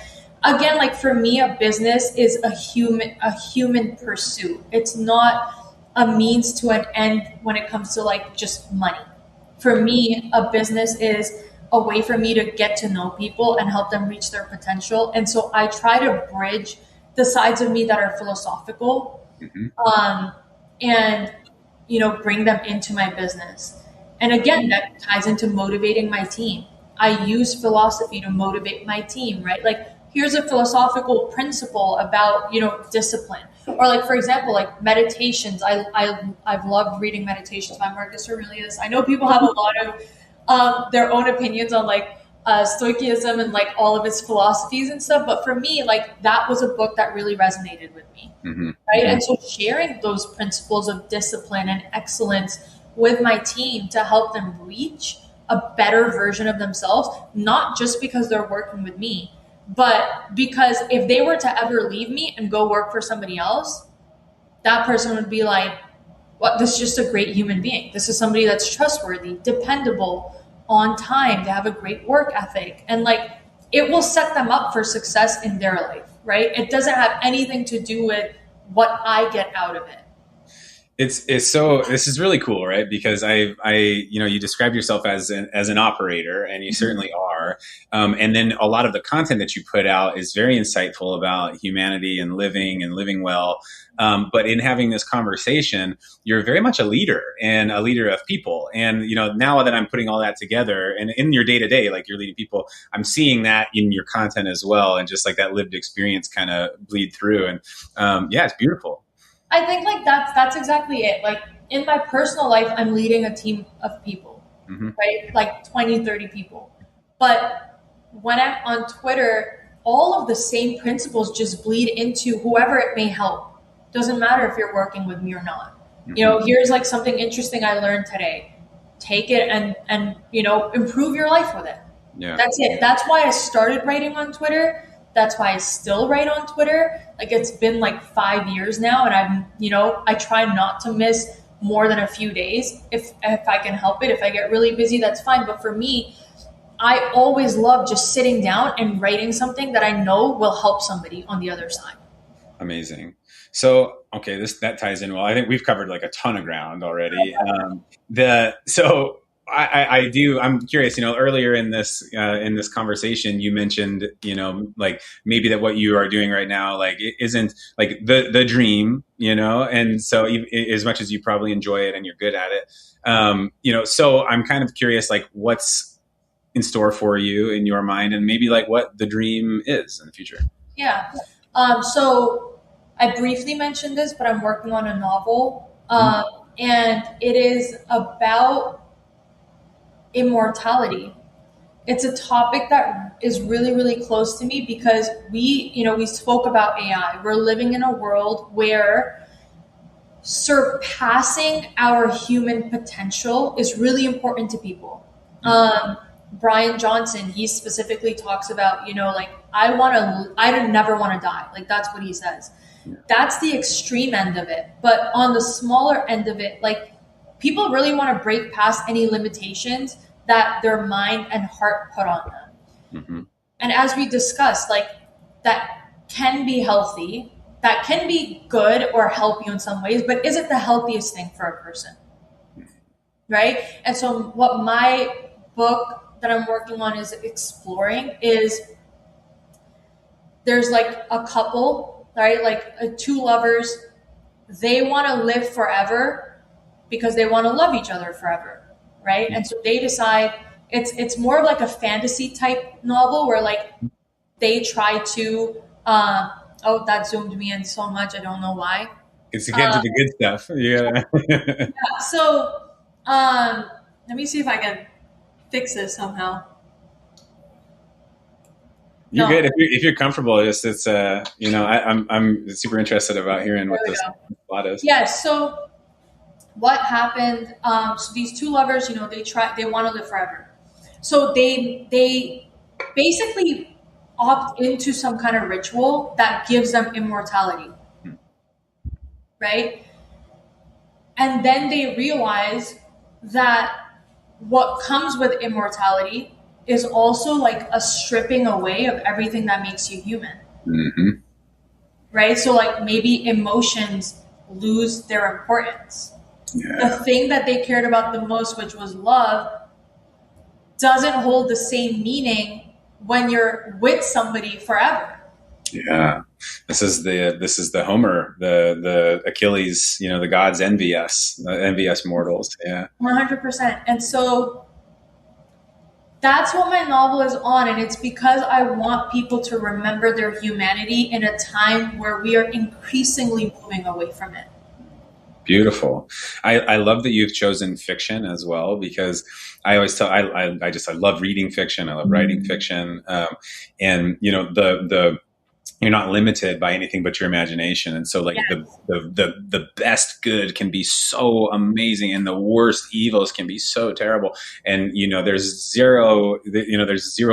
again, like for me, a business is a human pursuit. It's not a means to an end when it comes to like just money. For me, a business is a way for me to get to know people and help them reach their potential. And so I try to bridge the sides of me that are philosophical, and bring them into my business. And again, that ties into motivating my team. I use philosophy to motivate my team, right? Like, here's a philosophical principle about, discipline. Or like, for example, like meditations. I've loved reading meditations by Marcus Aurelius. I know people have a lot of their own opinions on like Stoicism and like all of its philosophies and stuff. But for me, like that was a book that really resonated with me. Right. And so sharing those principles of discipline and excellence with my team to help them reach a better version of themselves, not just because they're working with me, but because if they were to ever leave me and go work for somebody else, that person would be like, well, this is just a great human being. This is somebody that's trustworthy, dependable, on time. They have a great work ethic, and like it will set them up for success in their life, right? It doesn't have anything to do with what I get out of it. This is really cool, right? Because you describe yourself as an operator, and you certainly are. And then a lot of the content that you put out is very insightful about humanity and living well. But in having this conversation, you're very much a leader and a leader of people. And, now that I'm putting all that together and in your day to day, like you're leading people, I'm seeing that in your content as well. And just like that lived experience kind of bleed through. And, it's beautiful. I think like that's exactly it. Like in my personal life, I'm leading a team of people, Hmm. right? Like 20, 30 people. But when I'm on Twitter, all of the same principles just bleed into whoever it may help. Doesn't matter if you're working with me or not. You Hmm. know, here's like something interesting I learned today. Take it and improve your life with it. Yeah. That's it. That's why I started writing on Twitter. That's why I still write on Twitter. Like it's been like 5 years now, and I try not to miss more than a few days if I can help it. If I get really busy, that's fine. But for me, I always love just sitting down and writing something that I know will help somebody on the other side. Amazing. So, okay, this that ties in well. I think we've covered like a ton of ground already. The so I do. I'm curious. Earlier in this conversation, you mentioned like maybe that what you are doing right now like it isn't like the dream. And so as much as you probably enjoy it and you're good at it, so I'm kind of curious like what's in store for you in your mind, and maybe like what the dream is in the future. Yeah. So I briefly mentioned this, but I'm working on a novel, Mhm. and it is about immortality. It's a topic that is really, really close to me because we spoke about AI. We're living in a world where surpassing our human potential is really important to people. Brian Johnson, he specifically talks about, like, I don't never want to die. Like, that's what he says. That's the extreme end of it. But on the smaller end of it, like, people really want to break past any limitations that their mind and heart put on them. Mhm. And as we discussed, like that can be healthy, that can be good or help you in some ways, but is it the healthiest thing for a person? Right? And so what my book that I'm working on is exploring is there's like a couple, right? Like two lovers, they want to live forever because they want to love each other forever, right? And so they decide it's more of like a fantasy type novel where like they try to oh, that zoomed me in so much, I don't know why. It's to get to the good stuff. Yeah. So um let me see if I can fix this somehow. You're No, good if you're comfortable. It's I'm super interested about hearing there what we this go. plot is. Yeah, so what happened, so these two lovers, they want to live forever, so they basically opt into some kind of ritual that gives them immortality, right? And then they realize that what comes with immortality is also like a stripping away of everything that makes you human, Hmm. right? So like maybe emotions lose their importance. The Yeah. thing that they cared about the most, which was love, doesn't hold the same meaning when you're with somebody forever. Yeah. This is the Homer, the Achilles. The gods envy us mortals. Yeah. 100%. And so that's what my novel is on. And it's because I want people to remember their humanity in a time where we are increasingly moving away from it. Beautiful. I love that you've chosen fiction as well because I always tell I love reading fiction. I love writing fiction, and the you're not limited by anything but your imagination, and so like Yes. the best good can be so amazing, and the worst evils can be so terrible. And there's zero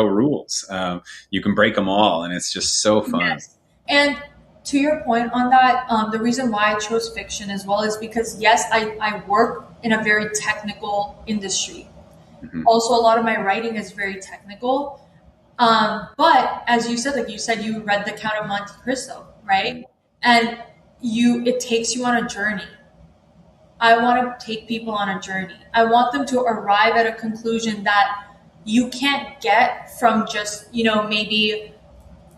rules. You can break them all, and it's just so fun. Yes. And to your point on that, the reason why I chose fiction as well is because, yes, I work in a very technical industry. Hmm. Also, a lot of my writing is very technical. But as you said, like you said, you read The Count of Monte Cristo, right? And it takes you on a journey. I want to take people on a journey. I want them to arrive at a conclusion that you can't get from just, maybe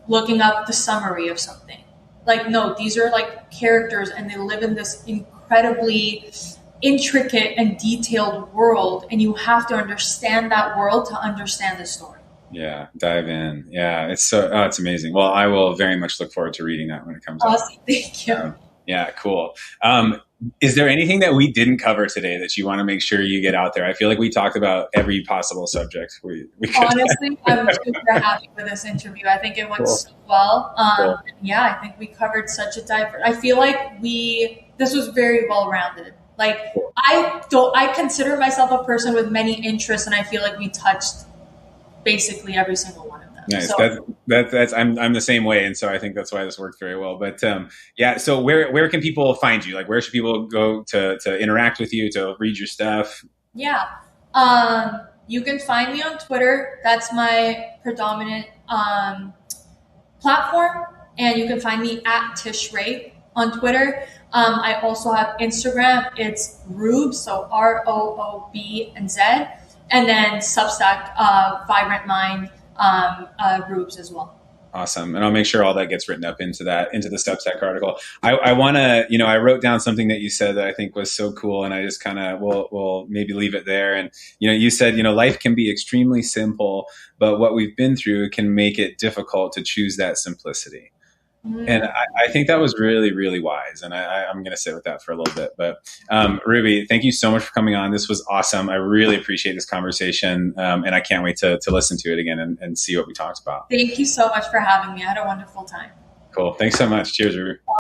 looking up the summary of something. Like, no, these are like characters and they live in this incredibly intricate and detailed world. And you have to understand that world to understand the story. Yeah, dive in. Yeah, it's amazing. Well, I will very much look forward to reading that when it comes out. Awesome. Thank you. Yeah, cool. Is there anything that we didn't cover today that you want to make sure you get out there? I feel like we talked about every possible subject we could. Honestly, I'm super happy with this interview. I think it went Cool. so well. Cool. Yeah, I think we covered such a diverse. I feel like this was very well rounded. Like I consider myself a person with many interests, and I feel like we touched basically every single one of them. Nice. So That's I'm the same way, and so I think that's why this worked very well. But yeah, so where can people find you? Like, where should people go to interact with you, to read your stuff? yeah, you can find me on Twitter. That's my predominant platform, and you can find me at Tish Ray on Twitter. I also have Instagram. It's Roob, so Roob and Z, and then Substack, Vibrant Mind, Roobs as well. Awesome. And I'll make sure all that gets written up into the Substack article. I want to, I wrote down something that you said that I think was so cool, and I just kind of will maybe leave it there. And, you said, life can be extremely simple, but what we've been through can make it difficult to choose that simplicity. And I think that was really, really wise. And I'm going to sit with that for a little bit. But Ruby, thank you so much for coming on. This was awesome. I really appreciate this conversation. And I can't wait to listen to it again and see what we talked about. Thank you so much for having me. I had a wonderful time. Cool. Thanks so much. Cheers, Ruby.